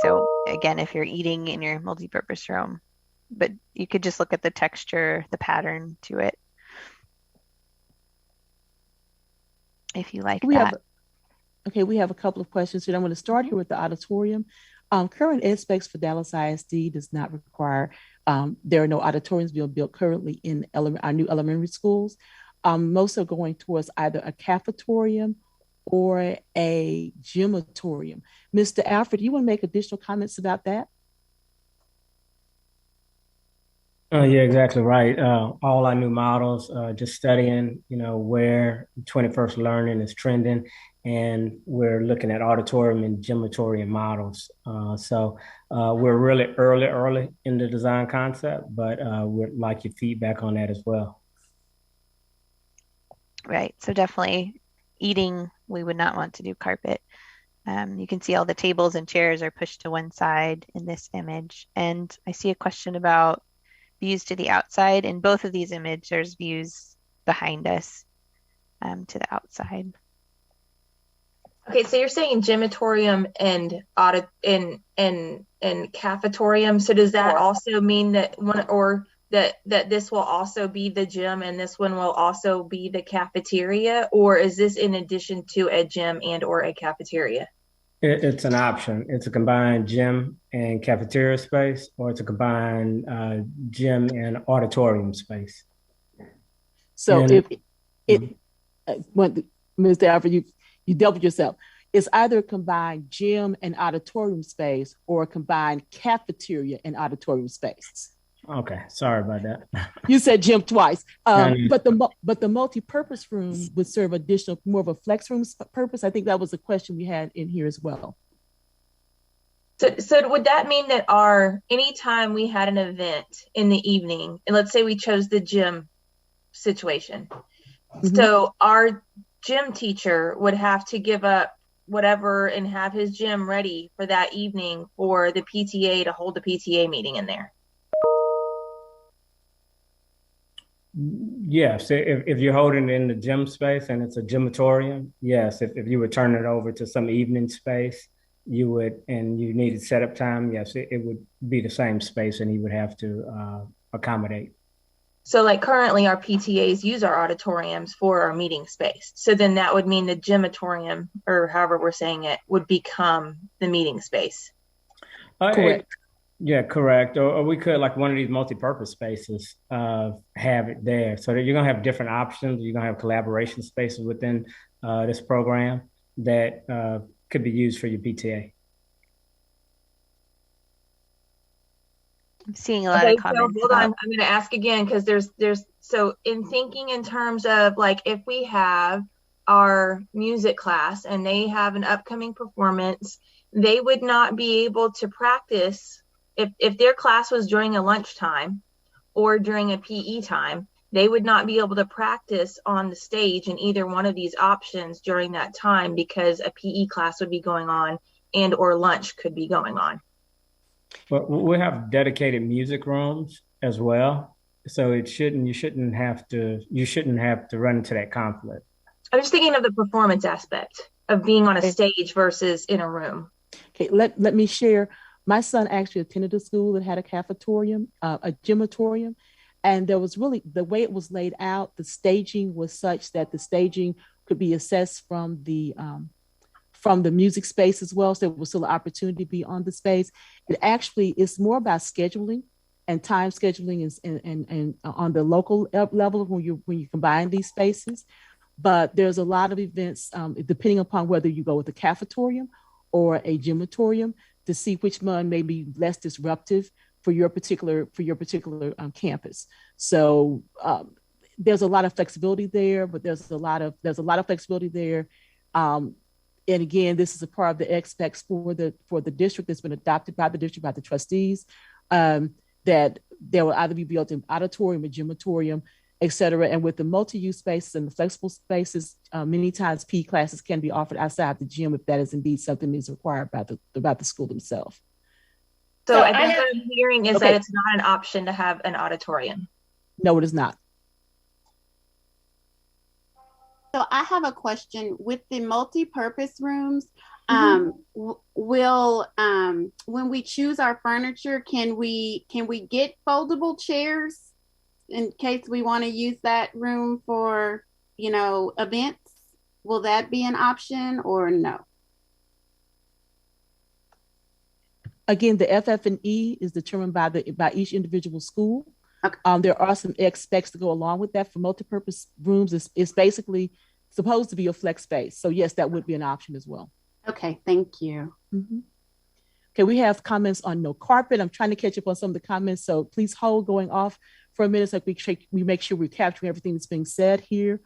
So again, if you're eating in your multipurpose room, but you could just look at the texture, the pattern to it. If you like that. We have a couple of questions here. I'm going to start here with the auditorium. Current ed specs for Dallas ISD does not require, there are no auditoriums being built currently in our new elementary schools. Most are going towards either a cafetorium or a gymatorium. Mr. Alfred, you want to make additional comments about that? Yeah, exactly right. All our new models, just studying, where 21st learning is trending, and we're looking at auditorium and gymatorium models. So we're really early in the design concept, but we'd like your feedback on that as well. Right. So definitely eating, we would not want to do carpet. You can see all the tables and chairs are pushed to one side in this image. And I see a question about views to the outside. In both of these images, there's views behind us to the outside. Okay, so you're saying gymatorium and cafetorium. So does that also mean that that this will also be the gym and this one will also be the cafeteria, or is this in addition to a gym and or a cafeteria? It's an option. It's a combined gym and cafeteria space, or it's a combined gym and auditorium space. So Mr. Alfred, you doubled yourself. It's either a combined gym and auditorium space or a combined cafeteria and auditorium space. Okay, sorry about that. You said gym twice, No. but the multi-purpose room would serve additional, more of a flex room purpose. I think that was a question we had in here as well. So would that mean that anytime we had an event in the evening, and let's say we chose the gym situation, so our gym teacher would have to give up whatever and have his gym ready for that evening for the PTA to hold the PTA meeting in there? Yes, if you're holding it in the gym space and it's a gymatorium, yes. If you would turn it over to some evening space, you would, and you needed setup time, yes, it would be the same space and you would have to accommodate. So like currently our PTAs use our auditoriums for our meeting space. So then that would mean the gymatorium, or however we're saying it, would become the meeting space. Correct. Yeah, correct. Or we could, like one of these multi-purpose spaces, have it there. So that you're gonna have different options. You're gonna have collaboration spaces within this program that could be used for your PTA. I'm seeing a lot of comments. So hold on, I'm going to ask again because there's so in thinking in terms of like if we have our music class and they have an upcoming performance, they would not be able to practice if their class was during a lunchtime or during a PE time, they would not be able to practice on the stage in either one of these options during that time because a PE class would be going on and or lunch could be going on. But we have dedicated music rooms as well, so you shouldn't have to run into that conflict. I'm just thinking of the performance aspect of being on a stage versus in a room. Okay, let me share. My son actually attended a school that had a cafetorium, a gymatorium, and there was really, the way it was laid out, the staging was such that the staging could be assessed from the music space as well. So there was still an opportunity to be on the space. It actually is more about scheduling and time scheduling and on the local level when you combine these spaces. But there's a lot of events, depending upon whether you go with a cafetorium or a gymatorium, to see which one may be less disruptive for your particular campus. So there's a lot of flexibility there, but there's a lot of flexibility there. And again, this is a part of the expects for the district that's been adopted by the district, by the trustees, that there will either be built in auditorium or gymatorium, et cetera. And with the multi-use spaces and the flexible spaces, many times PE classes can be offered outside the gym if that is indeed something that is required by the school themselves. So I think what I'm hearing is that it's not an option to have an auditorium. No, it is not. So I have a question with the multi-purpose rooms. Will when we choose our furniture, can we get foldable chairs in case we want to use that room for, events? Will that be an option or no? Again, the FF&E is determined by each individual school. Okay. There are some specs to go along with that for multipurpose rooms. It's basically supposed to be a flex space. So yes, that would be an option as well. Okay, thank you. Okay, we have comments on no carpet. I'm trying to catch up on some of the comments, so please hold going off for a minute so we make sure we're capturing everything that's being said here.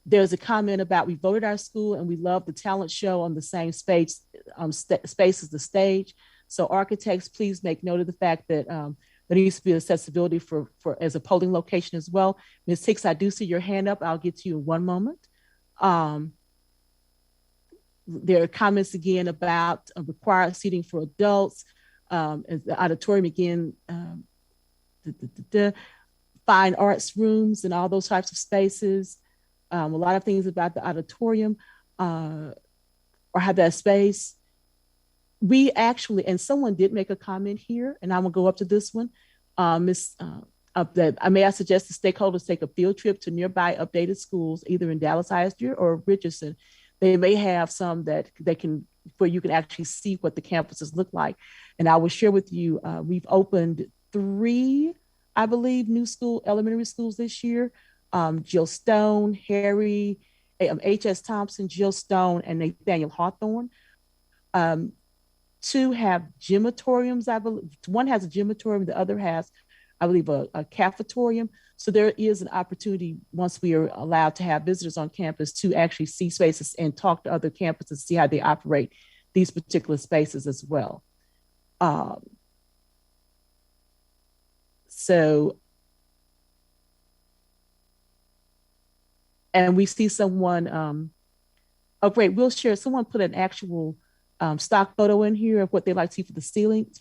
There's a comment about we voted our school and we love the talent show on the same space as the stage. So architects, please make note of the fact that there needs to be accessibility for as a polling location as well. Ms. Hicks, I do see your hand up. I'll get to you in one moment. There are comments again about required seating for adults, the auditorium again, fine arts rooms and all those types of spaces. A lot of things about the auditorium or have that space. We actually, and someone did make a comment here, and I'm gonna go up to this one. That may I suggest the stakeholders take a field trip to nearby updated schools, either in Dallas ISD or Richardson. They may have some that where you can actually see what the campuses look like. And I will share with you, we've opened 3, I believe, new elementary schools this year. Jill Stone, Harry, H.S. Thompson, Jill Stone, and Nathaniel Hawthorne. Two have gymatoriums, I believe. One has a gymatorium, the other has, I believe, a cafetorium. So there is an opportunity once we are allowed to have visitors on campus to actually see spaces and talk to other campuses, see how they operate these particular spaces as well. And we see someone, oh great, we'll share, someone put an actual stock photo in here of what they like to see for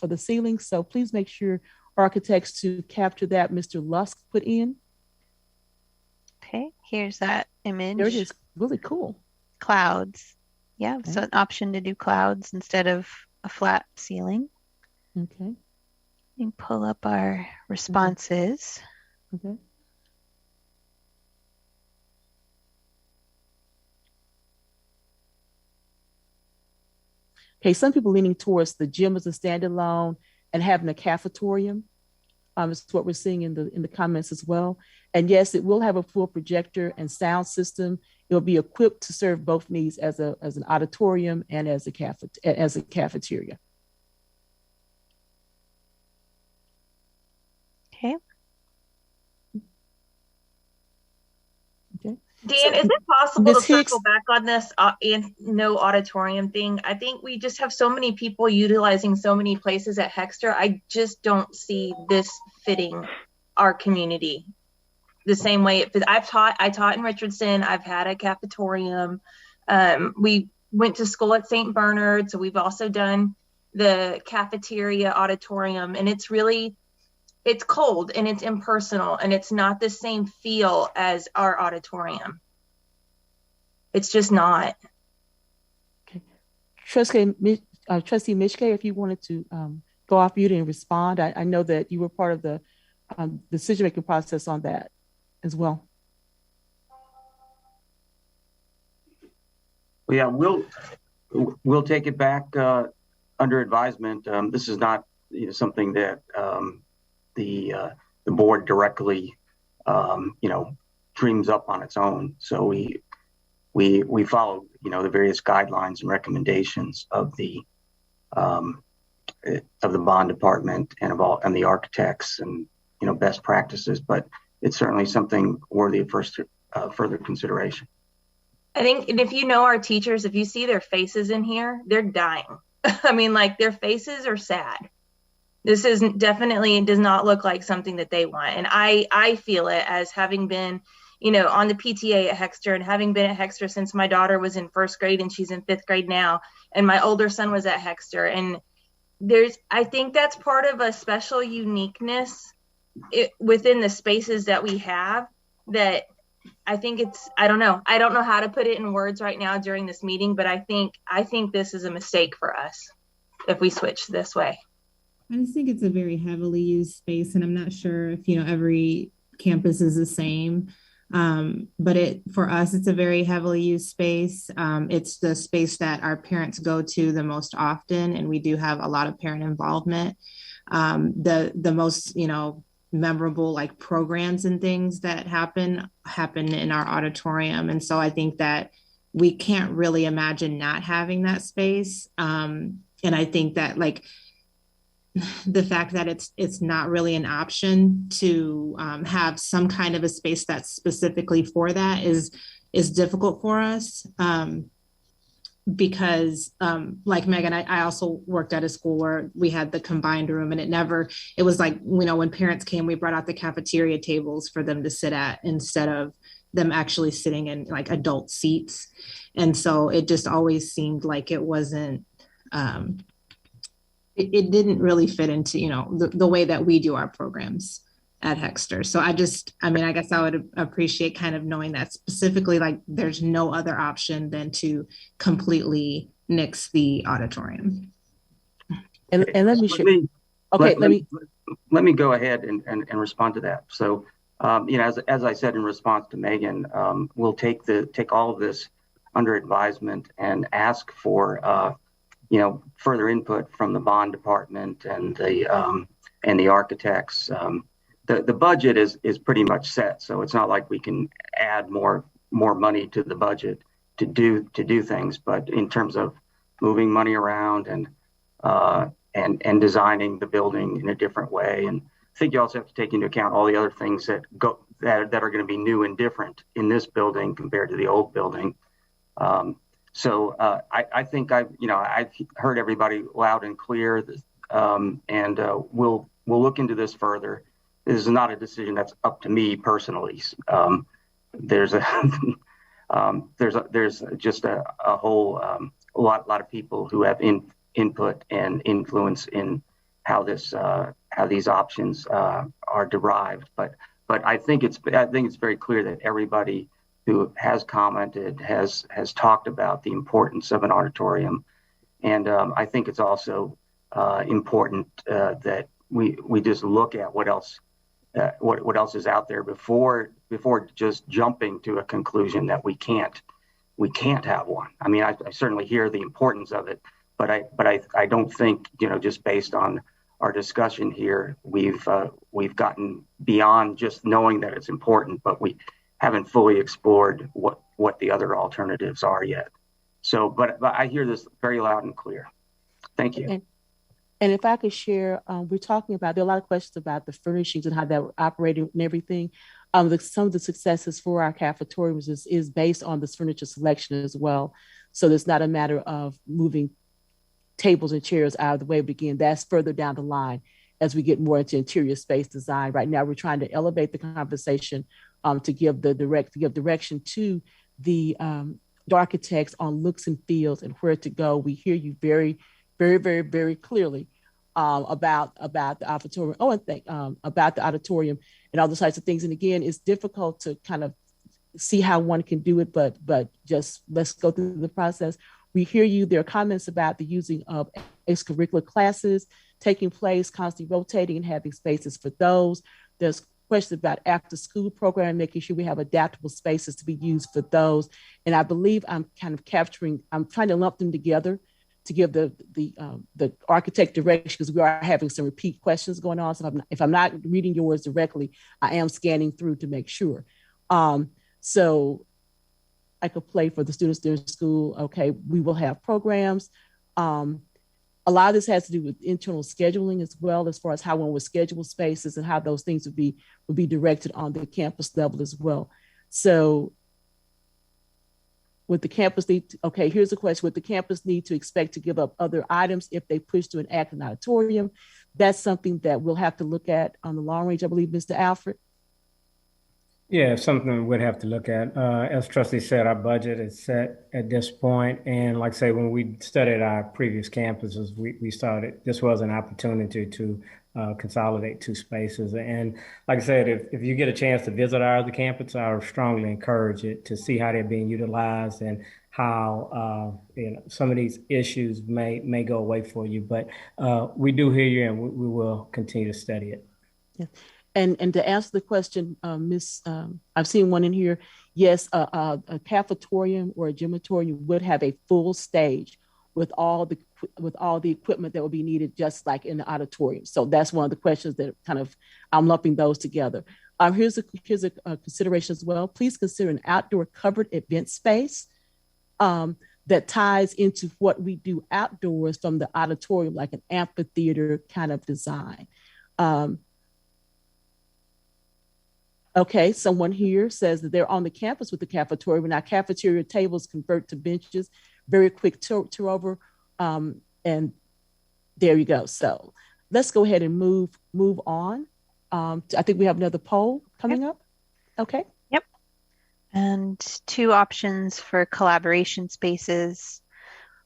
the ceiling. So please make sure architects to capture that. Mr. Lusk put in. Okay, here's that image. There it is, really cool. Clouds. Yeah, Okay. so an option to do clouds instead of a flat ceiling. Okay, And pull up our responses. okay. Okay, some people leaning towards the gym as a standalone and having a cafetorium. Is what we're seeing in the comments as well. And yes, it will have a full projector and sound system. It'll be equipped to serve both needs as an auditorium and as a cafeteria. Okay. Okay. Dan, is it possible Ms. to Hicks- circle back on this no auditorium thing? I think we just have so many people utilizing so many places at Hexter. I just don't see this fitting our community the same way. I taught in Richardson. I've had a cafetorium. We went to school at St. Bernard, so we've also done the cafeteria auditorium, and it's cold and it's impersonal and it's not the same feel as our auditorium. It's just not. Okay. Trustee Mishke, if you wanted to go off mute and respond, I know that you were part of the decision-making process on that as well. Well, yeah, we'll take it back under advisement. This is not something that the board directly dreams up on its own. So we follow the various guidelines and recommendations of the bond department and the architects and best practices. But it's certainly something worthy of further consideration. I think, and if you know our teachers, if you see their faces in here, they're dying. I mean, like, their faces are sad. This definitely does not look like something that they want. And I feel it as having been, on the PTA at Hexter and having been at Hexter since my daughter was in first grade and she's in fifth grade now. And my older son was at Hexter. And I think that's part of a special uniqueness within the spaces that we have that I think I don't know how to put it in words right now during this meeting, but I think this is a mistake for us if we switch this way. I just think it's a very heavily used space, and I'm not sure if every campus is the same. But for us, it's a very heavily used space. It's the space that our parents go to the most often, and we do have a lot of parent involvement. The most memorable programs and things that happen in our auditorium, and so I think that we can't really imagine not having that space. And I think that the fact that it's not really an option to have some kind of a space that's specifically for that is difficult for us. Because like Megan, I also worked at a school where we had the combined room, and it was like, when parents came, we brought out the cafeteria tables for them to sit at instead of them actually sitting in adult seats. And so it just always seemed like it wasn't, it didn't really fit into, the way that we do our programs at Hexter. So I guess I would appreciate kind of knowing that specifically, there's no other option than to completely nix the auditorium. And let me share. Let me go ahead and respond to that. So, as I said in response to Megan, we'll take all of this under advisement and ask for further input from the bond department and the architects. The budget is pretty much set, so it's not like we can add more more money to the budget to do things. But in terms of moving money around and designing the building in a different way, and I think you also have to take into account all the other things that are going to be new and different in this building compared to the old building. So I think I've heard everybody loud and clear, and we'll look into this further. This is not a decision that's up to me personally. There's just a whole lot of people who have input and influence in how these options are derived. But I think it's very clear that everybody who has commented has talked about the importance of an auditorium, and I think it's also important that we just look at what else is out there before just jumping to a conclusion that we can't have one. I mean, I certainly hear the importance of it, but I don't think, just based on our discussion here, we've gotten beyond just knowing that it's important, but we haven't fully explored what the other alternatives are yet. So, but I hear this very loud and clear. Thank you. And if I could share, we're talking about, there are a lot of questions about the furnishings and how that were operating and everything. Some of the successes for our cafeterias is based on this furniture selection as well. So it's not a matter of moving tables and chairs out of the way, but again, that's further down the line as we get more into interior space design. Right now, we're trying to elevate the conversation to give direction to the architects on looks and feels and where to go. We hear you very, very, very, very clearly about the auditorium. About the auditorium and all those types of things. And again, it's difficult to kind of see how one can do it, but just let's go through the process. We hear you. There are comments about the using of extracurricular classes taking place, constantly rotating and having spaces for those. There's questions about after school program, making sure we have adaptable spaces to be used for those. And I believe I'm trying to lump them together to give the architect direction, because we are having some repeat questions going on. So if I'm not reading yours directly, I am scanning through to make sure. So I could play for the students during school. Okay, we will have programs. A lot of this has to do with internal scheduling as well, as far as how one would schedule spaces and how those things would be directed on the campus level as well. So would the campus need to, okay, here's a question. Would the campus need to expect to give up other items if they push to an active auditorium? That's something that we'll have to look at on the long range, I believe, Mr. Alfred. Yeah, something we'd have to look at. As Trustee said, our budget is set at this point. And like I say, when we studied our previous campuses, we started, this was an opportunity to consolidate two spaces. And like I said, if you get a chance to visit our other campus, I would strongly encourage it to see how they're being utilized and how some of these issues may go away for you. But we do hear you, and we will continue to study it. Yeah. And to answer the question, I've seen one in here. Yes, a cafetorium or a gymatorium would have a full stage with all the equipment that will be needed, just like in the auditorium. So that's one of the questions that kind of I'm lumping those together. Here's a consideration as well. Please consider an outdoor covered event space that ties into what we do outdoors from the auditorium, like an amphitheater kind of design. Okay, someone here says that they're on the campus with the cafeteria. When our cafeteria tables convert to benches, very quick tour over, and there you go. So let's go ahead and move on. I think we have another poll coming up. Okay. Yep. And two options for collaboration spaces.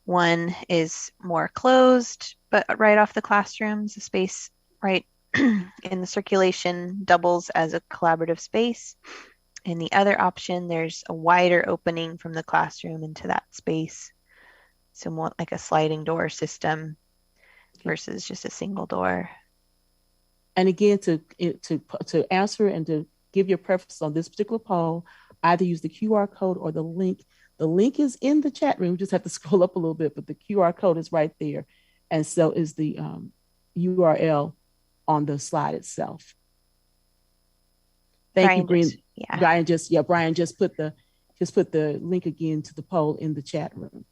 One is more closed, but right off the classrooms, a space right in the circulation doubles as a collaborative space. In the other option, there's a wider opening from the classroom into that space. So more like a sliding door system versus just a single door. And again, to answer and to give your preference on this particular poll, either use the QR code or the link. The link is in the chat room. Just have to scroll up a little bit, but the QR code is right there. And so is the URL on the slide itself. Thank you, Brian. Brian just put the just put the link again to the poll in the chat room.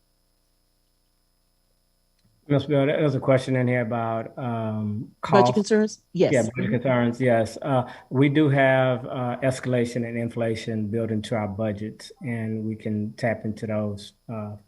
Ms. Bill, there's a question in here about cost. Budget concerns? Yes. Yeah, budget concerns, yes. We do have escalation and inflation built into our budgets, and we can tap into those to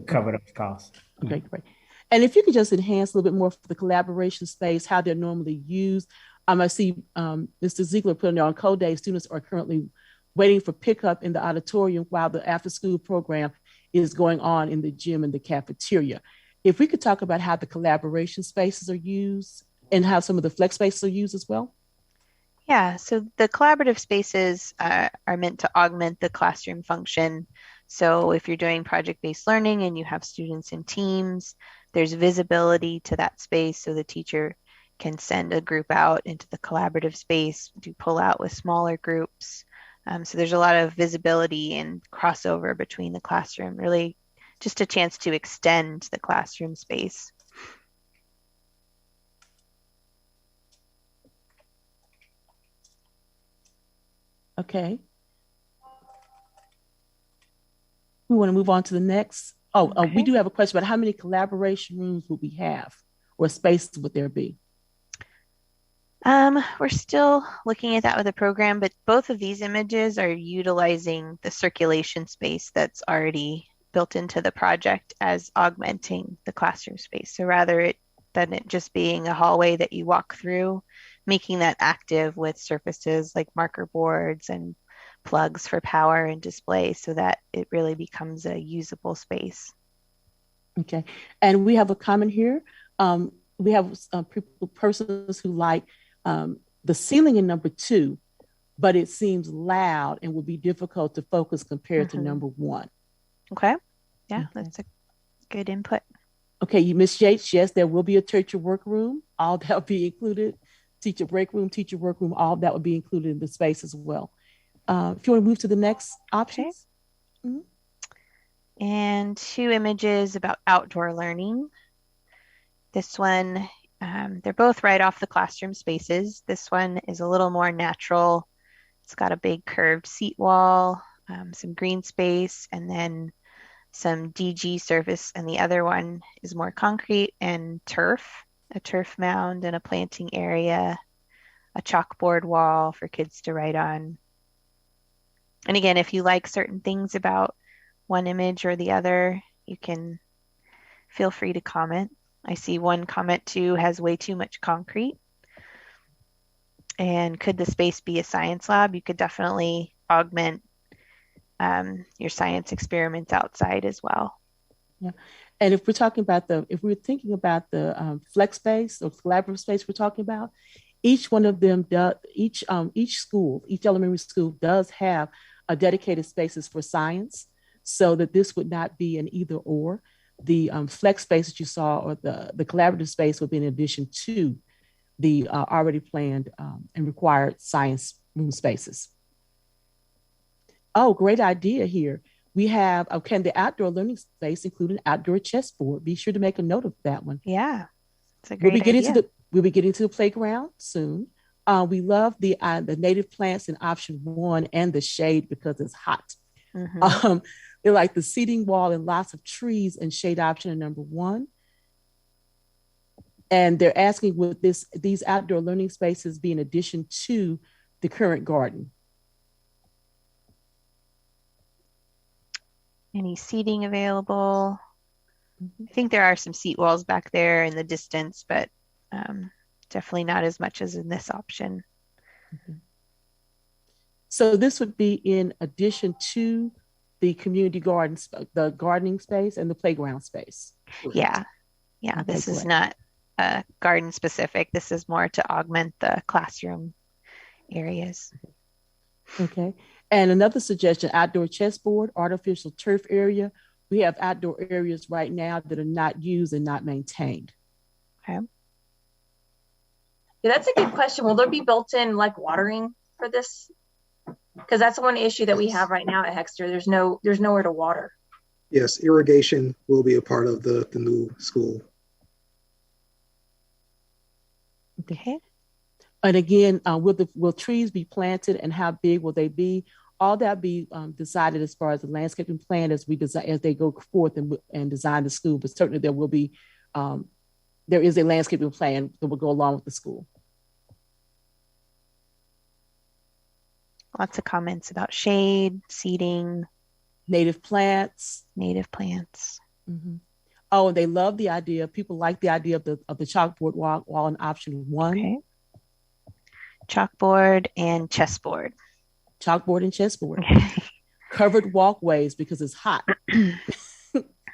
cover those costs. Okay, great. And if you could just enhance a little bit more for the collaboration space, how they're normally used. I see Mr. Ziegler put on there on code day, students are currently waiting for pickup in the auditorium while the after school program is going on in the gym and the cafeteria. If we could talk about how the collaboration spaces are used and how some of the flex spaces are used as well. Yeah, so the collaborative spaces are meant to augment the classroom function. So if you're doing project-based learning and you have students in teams, there's visibility to that space so the teacher can send a group out into the collaborative space, do pull out with smaller groups. So there's a lot of visibility and crossover between the classroom, really just a chance to extend the classroom space. Okay. We want to move on to the next. Okay. We do have a question about how many collaboration rooms would we have or spaces would there be? We're still looking at that with the program, but both of these images are utilizing the circulation space that's already built into the project as augmenting the classroom space. So rather than it just being a hallway that you walk through, making that active with surfaces like marker boards and plugs for power and display so that it really becomes a usable space. Okay, and we have a comment here. We have persons who like the ceiling in number 2, but it seems loud and will be difficult to focus compared to number 1. Okay, yeah, that's a good input. Okay, Ms. Yates, yes, there will be a teacher workroom. All that will be included. Teacher break room, teacher workroom, all that will be included in the space as well. If you want to move to the next options. Okay. Mm-hmm. And 2 images about outdoor learning. This one, they're both right off the classroom spaces. This one is a little more natural. It's got a big curved seat wall, some green space, and then some DG surface. And the other one is more concrete and turf, a turf mound and a planting area, a chalkboard wall for kids to write on. And again, if you like certain things about one image or the other, you can feel free to comment. I see one comment too has way too much concrete. And could the space be a science lab? You could definitely augment your science experiments outside as well. Yeah, and if we're talking about if we're thinking about the flex space or collaborative space we're talking about, each one of them does. Each school, each elementary school does have a dedicated spaces for science, so that this would not be an either or. The flex space that you saw, or the collaborative space, would be in addition to the already planned and required science room spaces. Oh, great idea here. We have, can the outdoor learning space include an outdoor chessboard? Be sure to make a note of that one. Yeah, it's a great idea. We'll be getting to the playground soon. We love the native plants in option 1 and the shade because it's hot. Mm-hmm. They like the seating wall and lots of trees and shade option in number 1. And they're asking, would these outdoor learning spaces be in addition to the current garden? Any seating available? Mm-hmm. I think there are some seat walls back there in the distance, but definitely not as much as in this option. Mm-hmm. So this would be in addition to the community gardens, the gardening space and the playground space. Yeah. Yeah. Okay, this is not garden specific. This is more to augment the classroom areas. Okay. And another suggestion, outdoor chessboard, artificial turf area. We have outdoor areas right now that are not used and not maintained. Okay. Yeah, that's a good question. Will there be built-in like watering for this? Because that's one issue that we have right now at Hexter. There's nowhere to water. Yes, irrigation will be a part of the new school. Okay. And again, will trees be planted and how big will they be? all that be decided as far as the landscaping plan as we design, as they go forth and design the school. But certainly there will be, there is a landscaping plan that will go along with the school. Lots of comments about shade, seating, native plants. Mm-hmm. Oh, and they love the idea. People like the idea of the chalkboard wall in option 1. Okay. Chalkboard and chessboard. Chalkboard and chessboard. Covered walkways because it's hot.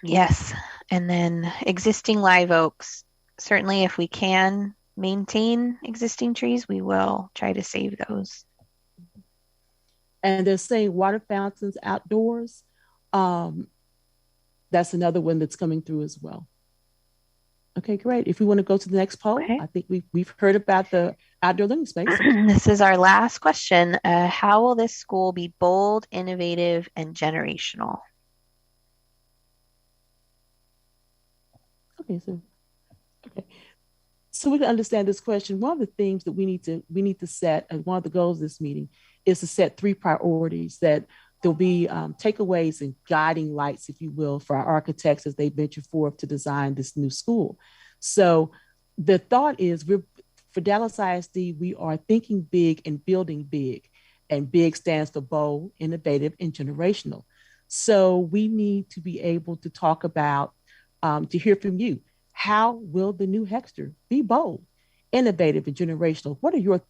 Yes. And then existing live oaks. Certainly, if we can maintain existing trees, we will try to save those. And they're saying water fountains outdoors. That's another one that's coming through as well. Okay, great. If we want to go to the next poll, okay. I think we've heard about the outdoor learning space. This is our last question. How will this school be bold, innovative, and generational? So we can understand this question. One of the themes that we need to set, and one of the goals of this meeting, is to set 3 priorities that there'll be takeaways and guiding lights, if you will, for our architects as they venture forth to design this new school. So the thought is, for Dallas ISD, we are thinking big and building big. And big stands for bold, innovative, and generational. So we need to be able to talk about, to hear from you. How will the new Hexter be bold, innovative, and generational? What are your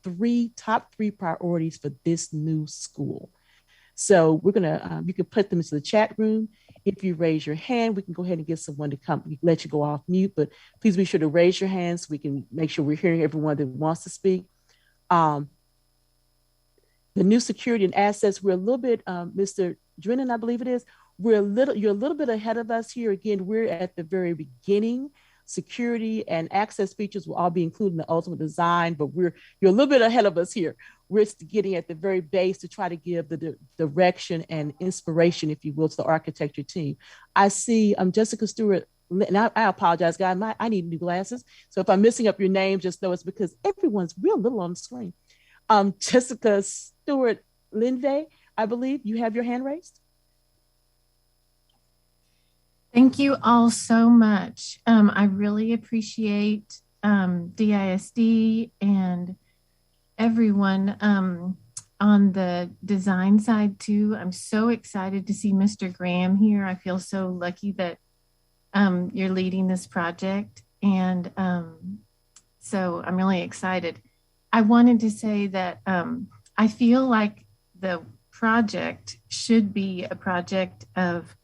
top three priorities for this new school? So we're gonna, you can put them into the chat room. If you raise your hand, we can go ahead and get someone to come, we can let you go off mute, but please be sure to raise your hand so we can make sure we're hearing everyone that wants to speak. The new security and assets, we're a little bit, Mr. Drennan, I believe it is, you're a little bit ahead of us here. Again, we're at the very beginning. Security and access features will all be included in the ultimate design, but you're a little bit ahead of us here. We're getting at the very base to try to give the direction and inspiration, if you will, to the architecture team. I see Jessica Stewart, and I apologize, guys, I need new glasses. So if I'm messing up your name, just know it's because everyone's real little on the screen. Jessica Stewart Linvey, I believe you have your hand raised. Thank you all so much. I really appreciate DISD and everyone on the design side too. I'm so excited to see Mr. Graham here. I feel so lucky that you're leading this project. And so I'm really excited. I wanted to say that I feel like the project should be a project of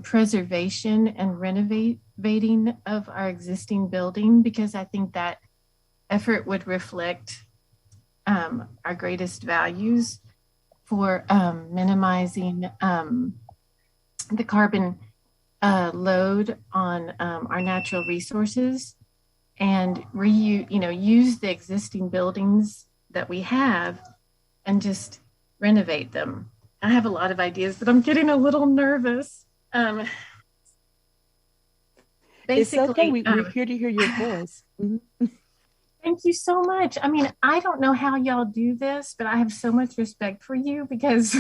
preservation and renovating of our existing building, because I think that effort would reflect our greatest values for minimizing the carbon load on our natural resources, and use the existing buildings that we have and just renovate them. I have a lot of ideas, but I'm getting a little nervous. It's okay. We're here to hear your voice. Mm-hmm. Thank you so much. I mean, I don't know how y'all do this, but I have so much respect for you, because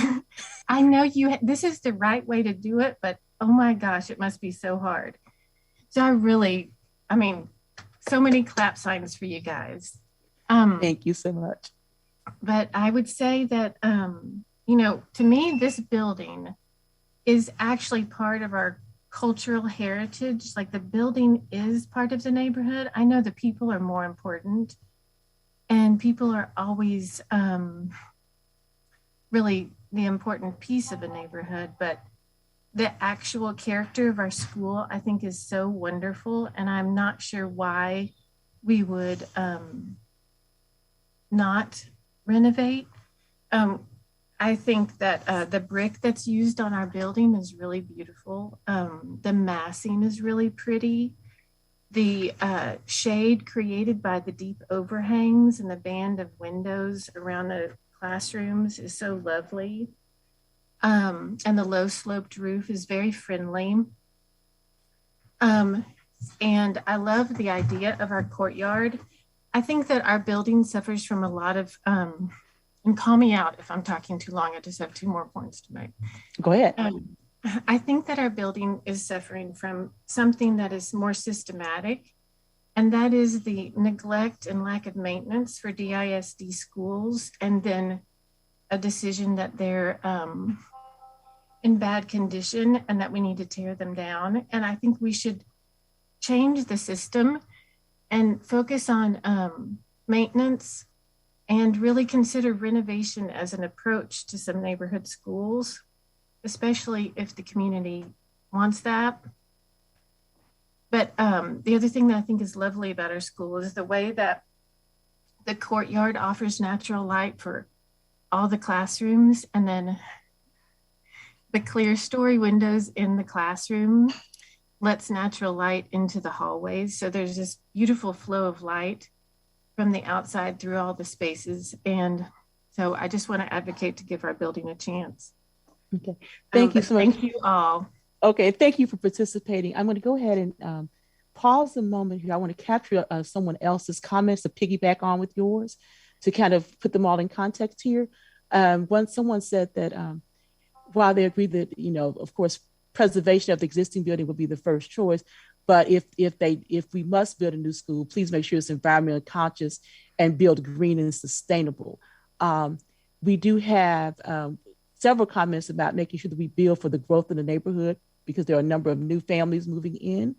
I know this is the right way to do it, but oh my gosh, it must be so hard. So so many clap signs for you guys. Thank you so much. But I would say that, to me, this building is actually part of our cultural heritage. Like, the building is part of the neighborhood. I know the people are more important, and people are always really the important piece of a neighborhood, but the actual character of our school, I think, is so wonderful. And I'm not sure why we would not renovate. I think that the brick that's used on our building is really beautiful. The massing is really pretty. The shade created by the deep overhangs and the band of windows around the classrooms is so lovely. And the low sloped roof is very friendly. And I love the idea of our courtyard. I think that our building suffers from a lot of and call me out if I'm talking too long. I just have 2 more points to make. Go ahead. I think that our building is suffering from something that is more systematic, and that is the neglect and lack of maintenance for DISD schools, and then a decision that they're in bad condition and that we need to tear them down. And I think we should change the system and focus on maintenance and really consider renovation as an approach to some neighborhood schools, especially if the community wants that. But the other thing that I think is lovely about our school is the way that the courtyard offers natural light for all the classrooms, and then the clear story windows in the classroom lets natural light into the hallways. So there's this beautiful flow of light from the outside through all the spaces. And so I just want to advocate to give our building a chance. Okay, thank you so much. Thank you all. Okay, thank you for participating. I'm going to go ahead and pause a moment here. I want to capture someone else's comments to piggyback on with yours to kind of put them all in context here. Someone said that while they agree that, of course, preservation of the existing building would be the first choice, but if we must build a new school, please make sure it's environmentally conscious and build green and sustainable. We do have several comments about making sure that we build for the growth in the neighborhood, because there are a number of new families moving in.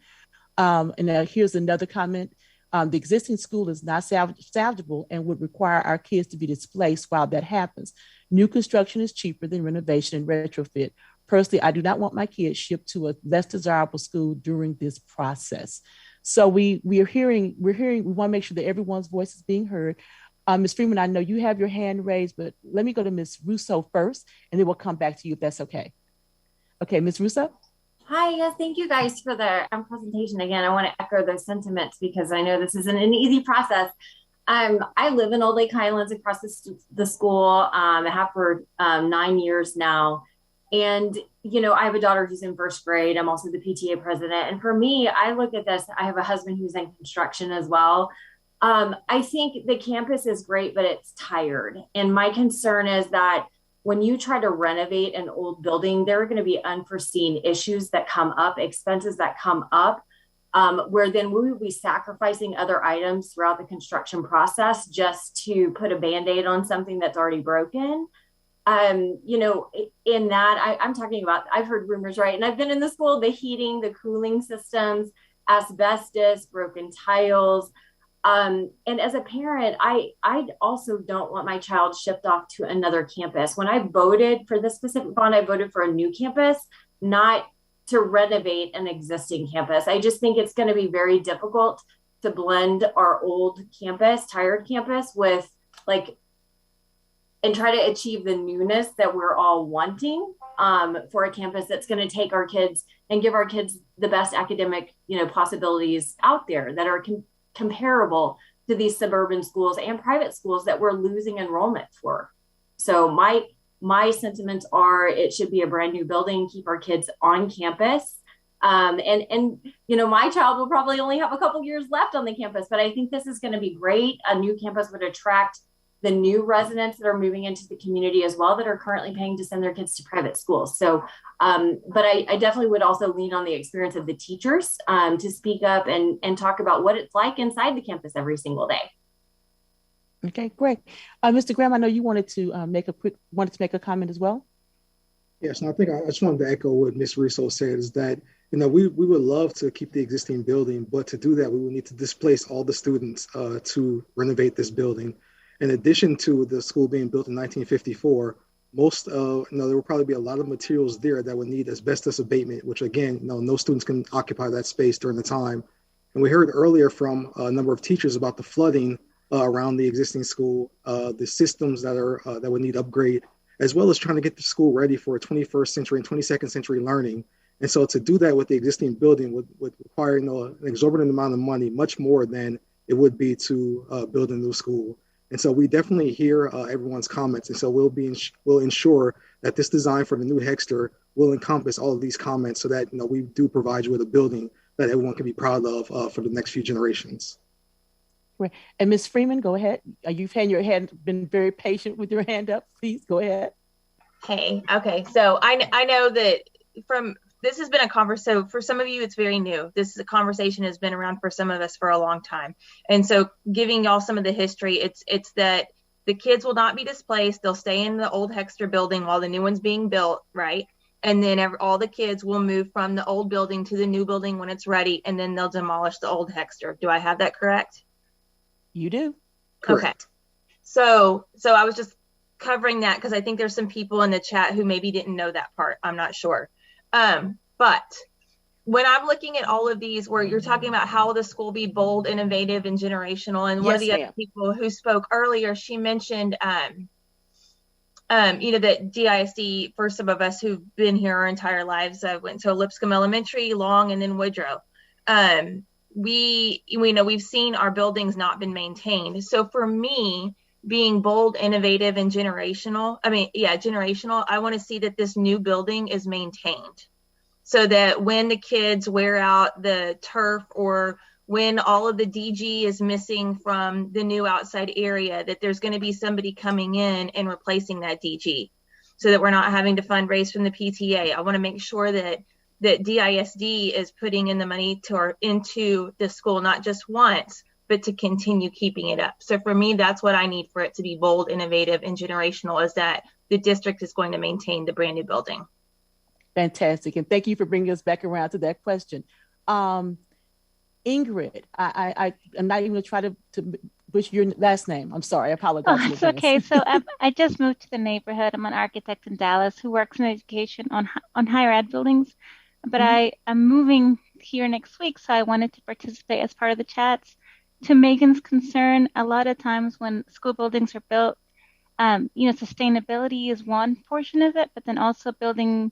And here's another comment. The existing school is not salvageable and would require our kids to be displaced while that happens. New construction is cheaper than renovation and retrofit. Personally, I do not want my kids shipped to a less desirable school during this process. So we want to make sure that everyone's voice is being heard. Ms. Freeman, I know you have your hand raised, but let me go to Ms. Russo first, and then we'll come back to you if that's okay. Okay, Ms. Russo? Hi, yes, thank you guys for the presentation. Again, I want to echo those sentiments because I know this isn't an easy process. I live in Old Lake Highlands across the school. I have for 9 years now. And, I have a daughter who's in 1st grade. I'm also the PTA president. And for me, I look at this, I have a husband who's in construction as well. I think the campus is great, but it's tired. And my concern is that when you try to renovate an old building, there are going to be unforeseen issues that come up, expenses that come up, where then we will be sacrificing other items throughout the construction process just to put a Band-Aid on something that's already broken. In that, I'm talking about, I've heard rumors, right? And I've been in the school, the heating, the cooling systems, asbestos, broken tiles. And as a parent, I also don't want my child shipped off to another campus. When I voted for this specific bond, I voted for a new campus, not to renovate an existing campus. I just think it's going to be very difficult to blend our old campus, tired campus, with and try to achieve the newness that we're all wanting for a campus that's going to take our kids and give our kids the best academic, possibilities out there that are comparable to these suburban schools and private schools that we're losing enrollment for. So my sentiments are it should be a brand new building, keep our kids on campus. My child will probably only have a couple years left on the campus, but I think this is going to be great. A new campus would attract the new residents that are moving into the community as well that are currently paying to send their kids to private schools. So, but I definitely would also lean on the experience of the teachers to speak up and talk about what it's like inside the campus every single day. Okay, great. Mr. Graham, I know you wanted to make a comment as well. Yes, and I think I just wanted to echo what Ms. Russo said, is that, we would love to keep the existing building, but to do that, we would need to displace all the students to renovate this building. In addition to the school being built in 1954, there will probably be a lot of materials there that would need asbestos abatement, which again, no students can occupy that space during the time. And we heard earlier from a number of teachers about the flooding around the existing school, the systems that would need upgrade, as well as trying to get the school ready for 21st century and 22nd century learning. And so to do that with the existing building would require an exorbitant amount of money, much more than it would be to build a new school. And so we definitely hear everyone's comments. And so we'll ensure that this design for the new Hexter will encompass all of these comments so that we do provide you with a building that everyone can be proud of for the next few generations. Great. And Ms. Freeman, go ahead. You've had your hand, been very patient with your hand up. Please go ahead. Hey, okay. So I know that this has been a conversation. So for some of you, it's very new. This is a conversation has been around for some of us for a long time. And so giving y'all some of the history, it's that the kids will not be displaced. They'll stay in the old Hexter building while the new one's being built, right? And then all the kids will move from the old building to the new building when it's ready, and then they'll demolish the old Hexter. Do I have that correct? You do. Correct. Okay. So I was just covering that because I think there's some people in the chat who maybe didn't know that part. I'm not sure. But when I'm looking at all of these where you're talking about how the school be bold, innovative, and generational, and one of the other people who spoke earlier, she mentioned, that DISD, for some of us who've been here our entire lives, went to Lipscomb Elementary, Long, and then Woodrow. We know we've seen our buildings not been maintained. So for me, being bold, innovative, and generational, I want to see that this new building is maintained so that when the kids wear out the turf or when all of the DG is missing from the new outside area, that there's going to be somebody coming in and replacing that DG so that we're not having to fundraise from the PTA. I want to make sure that DISD is putting in the money into the school, not just once, but to continue keeping it up. So for me, that's what I need for it to be bold, innovative, and generational, is that the district is going to maintain the brand new building. Fantastic. And thank you for bringing us back around to that question. Ingrid, I'm not even going to try to butcher your last name. I'm sorry. I apologize. Oh, it's okay. So I just moved to the neighborhood. I'm an architect in Dallas who works in education on higher ed buildings. But I'm moving here next week, so I wanted to participate as part of the chats. To Megan's concern, a lot of times when school buildings are built, sustainability is one portion of it, but then also buildings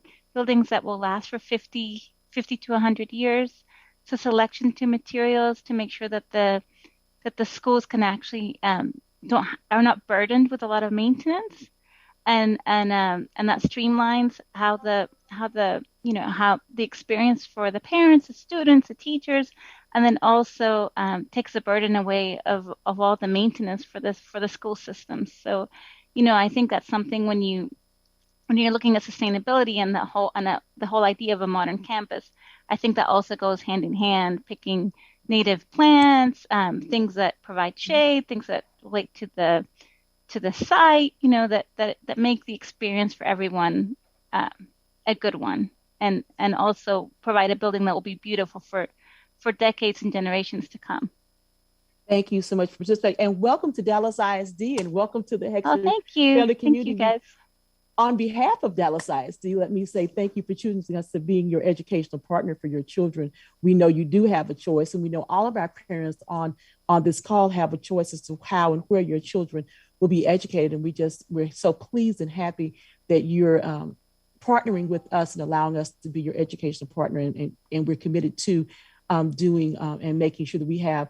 that will last for 50 to 100 years. So selection to materials to make sure that the schools can actually are not burdened with a lot of maintenance, and that streamlines how the experience for the parents, the students, the teachers, and then also takes the burden away of all the maintenance for the school systems. So, I think that's something when you're looking at sustainability and the whole idea of a modern campus, I think that also goes hand in hand, picking native plants, things that provide shade, things that relate to the site, that make the experience for everyone a good one, and also provide a building that will be beautiful for decades and generations to come. Thank you so much for participating, and welcome to Dallas ISD, and welcome to the Hexter thank you. Family Community. Thank you, guys. On behalf of Dallas ISD, let me say thank you for choosing us to being your educational partner for your children. We know you do have a choice, and we know all of our parents on this call have a choice as to how and where your children will be educated. And we're so pleased and happy that you're partnering with us and allowing us to be your educational partner. And we're committed to doing and making sure that we have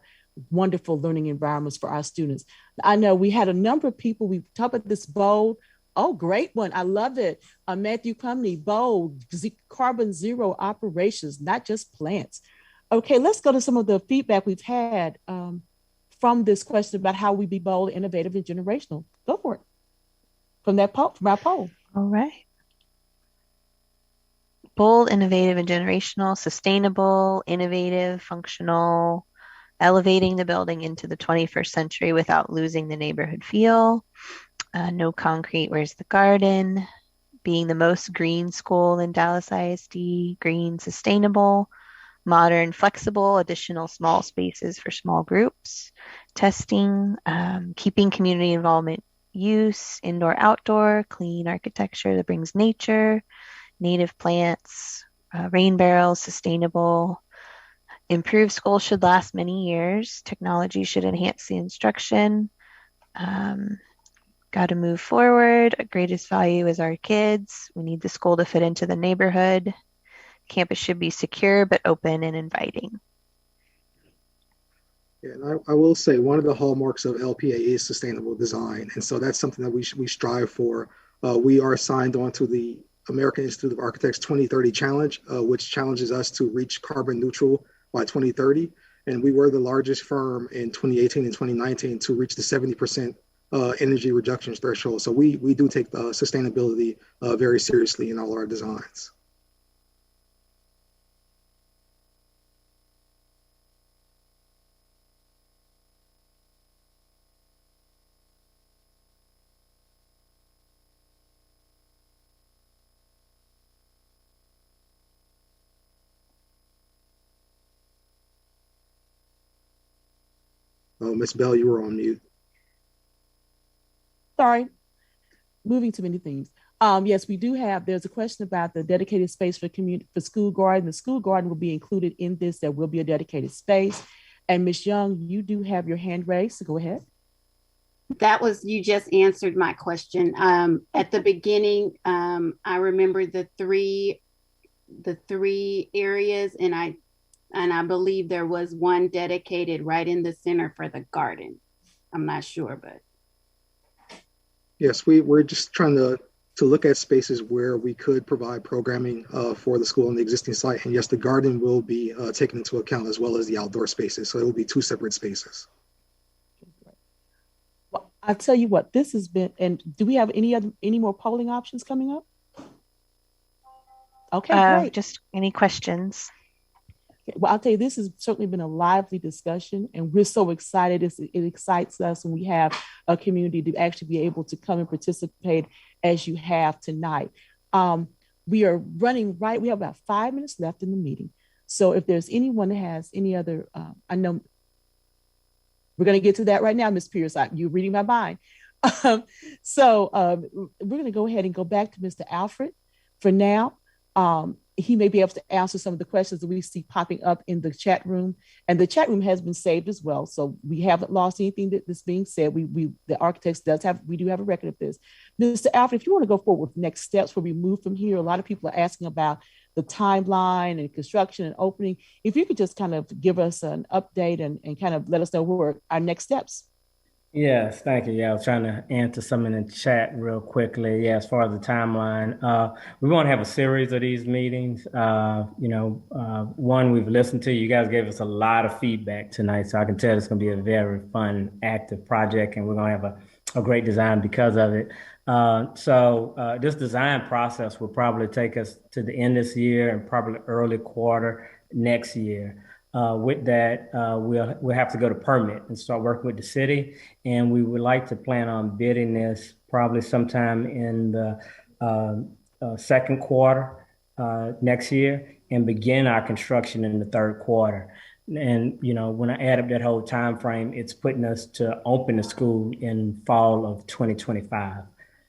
wonderful learning environments for our students. I know we had a number of people, we talked about this bold. Oh, great one. I love it. Matthew Cumney, bold, carbon zero operations, not just plants. Okay, let's go to some of the feedback we've had from this question about how we be bold, innovative, and generational. Go for it. From our poll. All right. Bold, innovative, and generational, sustainable, innovative, functional, elevating the building into the 21st century without losing the neighborhood feel. No concrete, where's the garden? Being the most green school in Dallas ISD, green, sustainable, modern, flexible, additional small spaces for small groups, testing, keeping community involvement use, indoor, outdoor, clean architecture that brings nature, native plants, rain barrels, sustainable, improved school should last many years, technology should enhance the instruction, got to move forward. Our greatest value is our kids. We need the school to fit into the neighborhood. Campus should be secure but open and inviting. Yeah, and I will say one of the hallmarks of LPA is sustainable design. And so that's something that we strive for. We are signed on to the American Institute of Architects 2030 Challenge, which challenges us to reach carbon neutral by 2030. And we were the largest firm in 2018 and 2019 to reach the 70% energy reduction threshold. So we do take sustainability very seriously in all our designs. Oh, Ms. Bell, you were on mute. Sorry, moving to many things. Yes, we do have, there's a question about the dedicated space for school garden. The school garden will be included in this. There will be a dedicated space. And Ms. Young, you do have your hand raised, so go ahead. That was, you just answered my question. At the beginning, I remember the three areas, and I believe there was one dedicated right in the center for the garden. I'm not sure, but. Yes, we're just trying to look at spaces where we could provide programming for the school on the existing site. And yes, the garden will be taken into account as well as the outdoor spaces. So it will be two separate spaces. Well, I'll tell you what, this has been, and do we have any more polling options coming up? Okay, great. Just any questions? Well, I'll tell you, this has certainly been a lively discussion, and we're so excited. It excites us when we have a community to actually be able to come and participate as you have tonight. We are running right. We have about 5 minutes left in the meeting. So if there's anyone that has any other, I know we're going to get to that right now, Ms. Pierce. You're reading my mind. So we're going to go ahead and go back to Mr. Alfred for now. He may be able to answer some of the questions that we see popping up in the chat room, and the chat room has been saved as well. So we haven't lost anything that's being said. The architects we do have a record of this. Mr. Alfred, if you want to go forward with next steps where we move from here, a lot of people are asking about the timeline and construction and opening. If you could just kind of give us an update and kind of let us know what our next steps. Yes, thank you. Yeah, I was trying to answer some in the chat real quickly. Yeah, as far as the timeline, we want to have a series of these meetings. One we've listened to. You guys gave us a lot of feedback tonight, so I can tell it's going to be a very fun, active project, and we're going to have a great design because of it. So this design process will probably take us to the end of this year and probably early quarter next year. With that, we'll have to go to permit and start working with the city. And we would like to plan on bidding this probably sometime in the second quarter next year and begin our construction in the third quarter. And, when I add up that whole time frame, it's putting us to open the school in fall of 2025.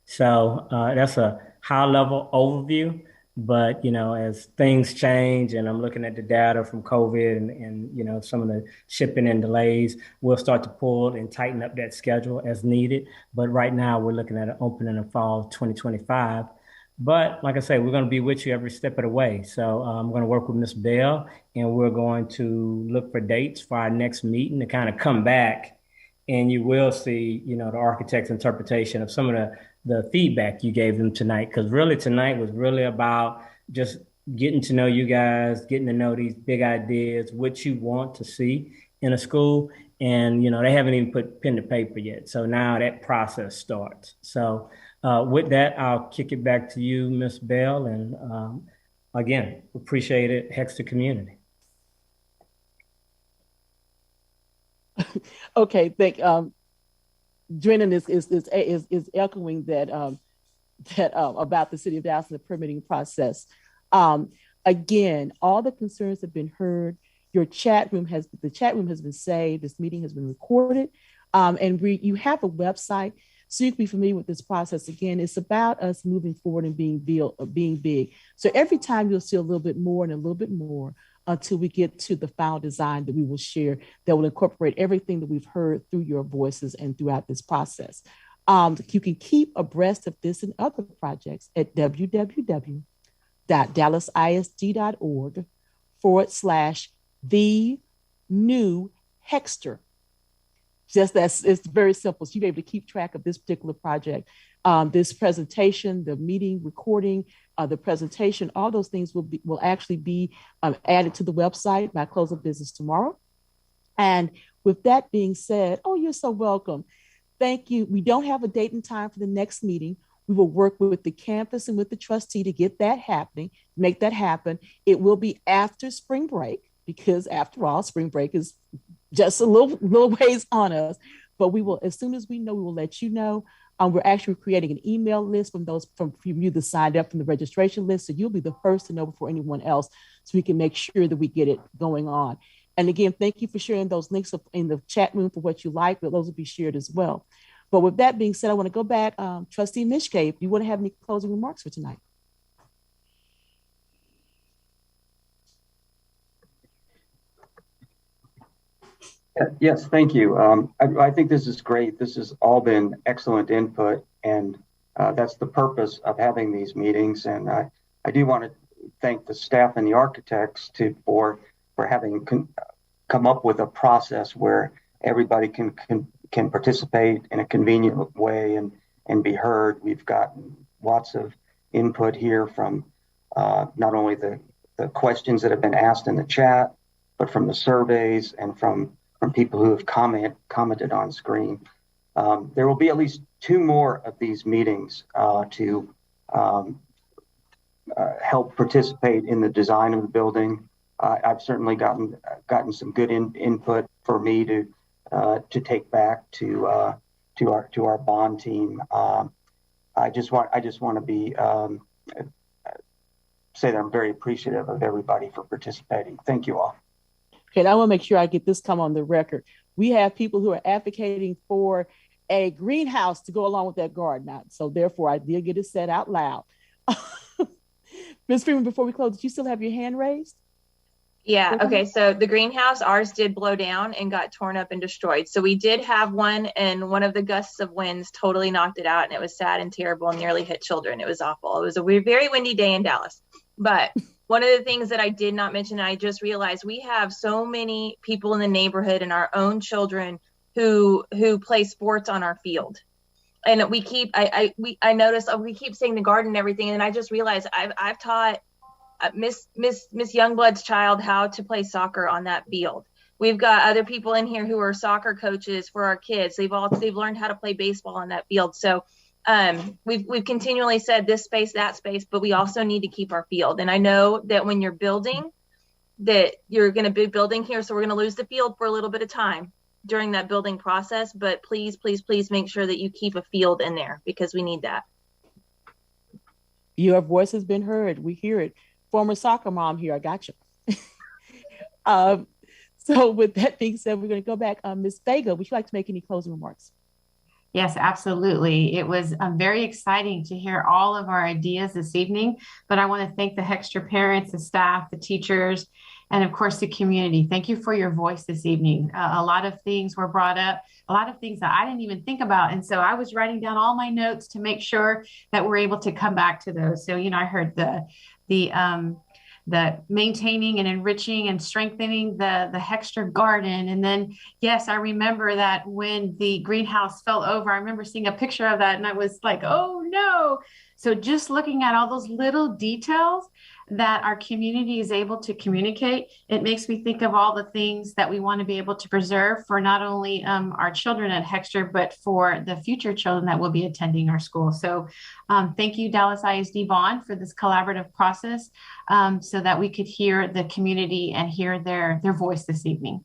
So that's a high level overview. But, as things change and I'm looking at the data from COVID and some of the shipping and delays, we'll start to pull and tighten up that schedule as needed. But right now we're looking at an opening in fall 2025. But like I say, we're going to be with you every step of the way. So I'm going to work with Ms. Bell, and we're going to look for dates for our next meeting to kind of come back. And you will see, the architect's interpretation of some of the feedback you gave them tonight, because really tonight was really about just getting to know you guys, getting to know these big ideas, what you want to see in a school. And, they haven't even put pen to paper yet. So now that process starts. So with that, I'll kick it back to you, Ms. Bell. And again, appreciate it, Hexter community. Okay, Drennan is echoing that about the city of Dallas and the permitting process. Again, all the concerns have been heard. The chat room has been saved. This meeting has been recorded, and you have a website, so you can be familiar with this process. Again, it's about us moving forward and being big. So every time you'll see a little bit more and a little bit more, until we get to the final design that we will share that will incorporate everything that we've heard through your voices and throughout this process. You can keep abreast of this and other projects at www.dallasisd.org/the-new-Hexter. It's very simple. So you'll be able to keep track of this particular project. This presentation, the meeting recording, the presentation, all those things will actually be added to the website by close of business tomorrow. And with that being said, oh, you're so welcome. Thank you. We don't have a date and time for the next meeting. We will work with the campus and with the trustee to get that happening, make that happen. It will be after spring break because after all, spring break is just a little ways on us. But we will, as soon as we know, we will let you know. We're actually creating an email list from you that signed up from the registration list. So you'll be the first to know before anyone else so we can make sure that we get it going on. And again, thank you for sharing those links in the chat room for what you like, but those will be shared as well. But with that being said, I want to go back. Trustee Mishke, if you want to have any closing remarks for tonight. Yes, thank you. I think this is great. This has all been excellent input, and that's the purpose of having these meetings. And I do want to thank the staff and the architects for having come up with a process where everybody can participate in a convenient way and be heard. We've gotten lots of input here from not only the questions that have been asked in the chat, but from the surveys and from people who have commented on screen. There will be at least 2 more of these meetings to help participate in the design of the building. I've certainly gotten some good input for me to take back to our bond team. I just want to be say that I'm very appreciative of everybody for participating. Thank you all. Okay, I want to make sure I get this come on the record. We have people who are advocating for a greenhouse to go along with that garden. So therefore, I did get it said out loud. Ms. Freeman, before we close, did you still have your hand raised? Yeah, okay, so the greenhouse, ours did blow down and got torn up and destroyed. So we did have one, and one of the gusts of winds totally knocked it out, and it was sad and terrible and nearly hit children. It was awful. It was a very windy day in Dallas. But one of the things that I did not mention, I just realized we have so many people in the neighborhood and our own children who play sports on our field. And we keep, I noticed we keep saying the garden and everything. And I just realized I've taught Miss Youngblood's child how to play soccer on that field. We've got other people in here who are soccer coaches for our kids. They've learned how to play baseball on that field. So we've continually said this space, that space, but we also need to keep our field. And I know that when you're building, that you're going to be building here, so we're going to lose the field for a little bit of time during that building process. But please make sure that you keep a field in there because we need that. Your voice has been heard. We hear it. Former soccer mom here. I got you. So with that being said, we're going to go back. Ms. Vega, would you like to make any closing remarks? Yes, absolutely. It was very exciting to hear all of our ideas this evening, but I want to thank the Hexter parents, the staff, the teachers, and of course the community. Thank you for your voice this evening. A lot of things were brought up, a lot of things that I didn't even think about. And so I was writing down all my notes to make sure that we're able to come back to those. So, I heard the maintaining and enriching and strengthening the Hexter garden. And then, yes, I remember that when the greenhouse fell over, I remember seeing a picture of that and I was like, oh no. So just looking at all those little details that our community is able to communicate, it makes me think of all the things that we want to be able to preserve for not only our children at Hexter, but for the future children that will be attending our school. So thank you, Dallas ISD Bond, for this collaborative process so that we could hear the community and hear their voice this evening.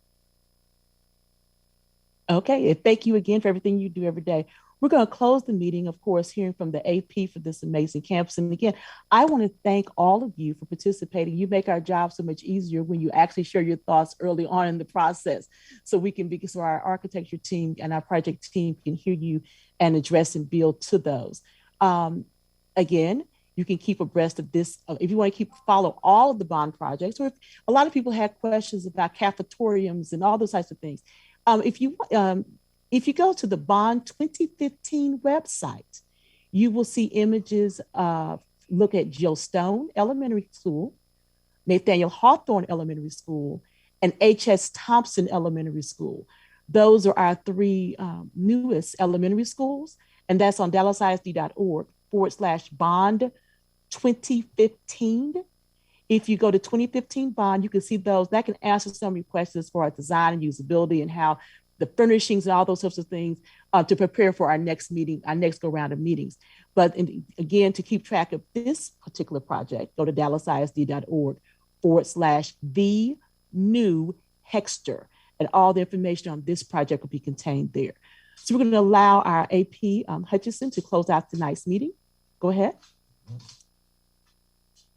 Okay, and thank you again for everything you do every day. We're going to close the meeting, of course, hearing from the AP for this amazing campus. And again, I want to thank all of you for participating. You make our job so much easier when you actually share your thoughts early on in the process. So our architecture team and our project team can hear you and address and build to those. Again, you can keep abreast of this. If you want to follow all of the bond projects, or if a lot of people had questions about cafetoriums and all those types of things. If you go to the Bond 2015 website, you will see images of, look at Jill Stone Elementary School, Nathaniel Hawthorne Elementary School, and H.S. Thompson Elementary School. Those are our 3 newest elementary schools, and that's on dallasisd.org/bond 2015. If you go to 2015 bond, you can see those. That can answer some questions for our design and usability and how the furnishings and all those sorts of things to prepare for our next meeting, our next go round of meetings. But again, to keep track of this particular project, go to dallasisd.org/the new Hexter. And all the information on this project will be contained there. So we're going to allow our AP Hutchison to close out tonight's meeting. Go ahead.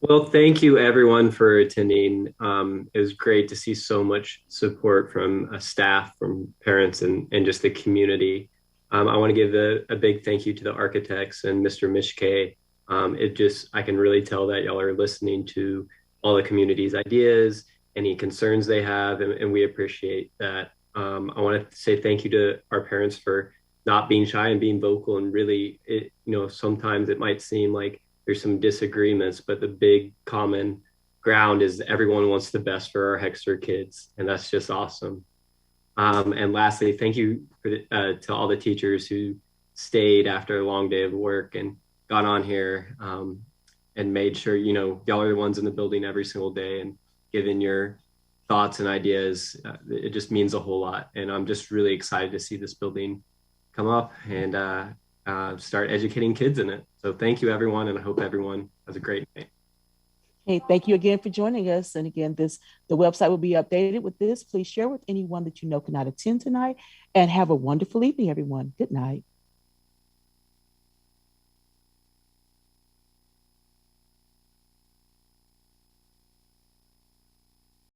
Well, thank you everyone for attending. It was great to see so much support from staff, from parents, and just the community. I want to give a big thank you to the architects and Mr. Mishke. I can really tell that y'all are listening to all the community's ideas, any concerns they have, and we appreciate that. I want to say thank you to our parents for not being shy and being vocal, and really, sometimes it might seem like there's some disagreements, but the big common ground is everyone wants the best for our Hexter kids, and that's just awesome. And lastly, thank you to all the teachers who stayed after a long day of work and got on here and made sure, y'all are the ones in the building every single day and giving your thoughts and ideas. It just means a whole lot. And I'm just really excited to see this building come up and start educating kids in it. So thank you, everyone, and I hope everyone has a great night. Hey, thank you again for joining us. And again, the website will be updated with this. Please share with anyone that you know cannot attend tonight, and have a wonderful evening, everyone. Good night.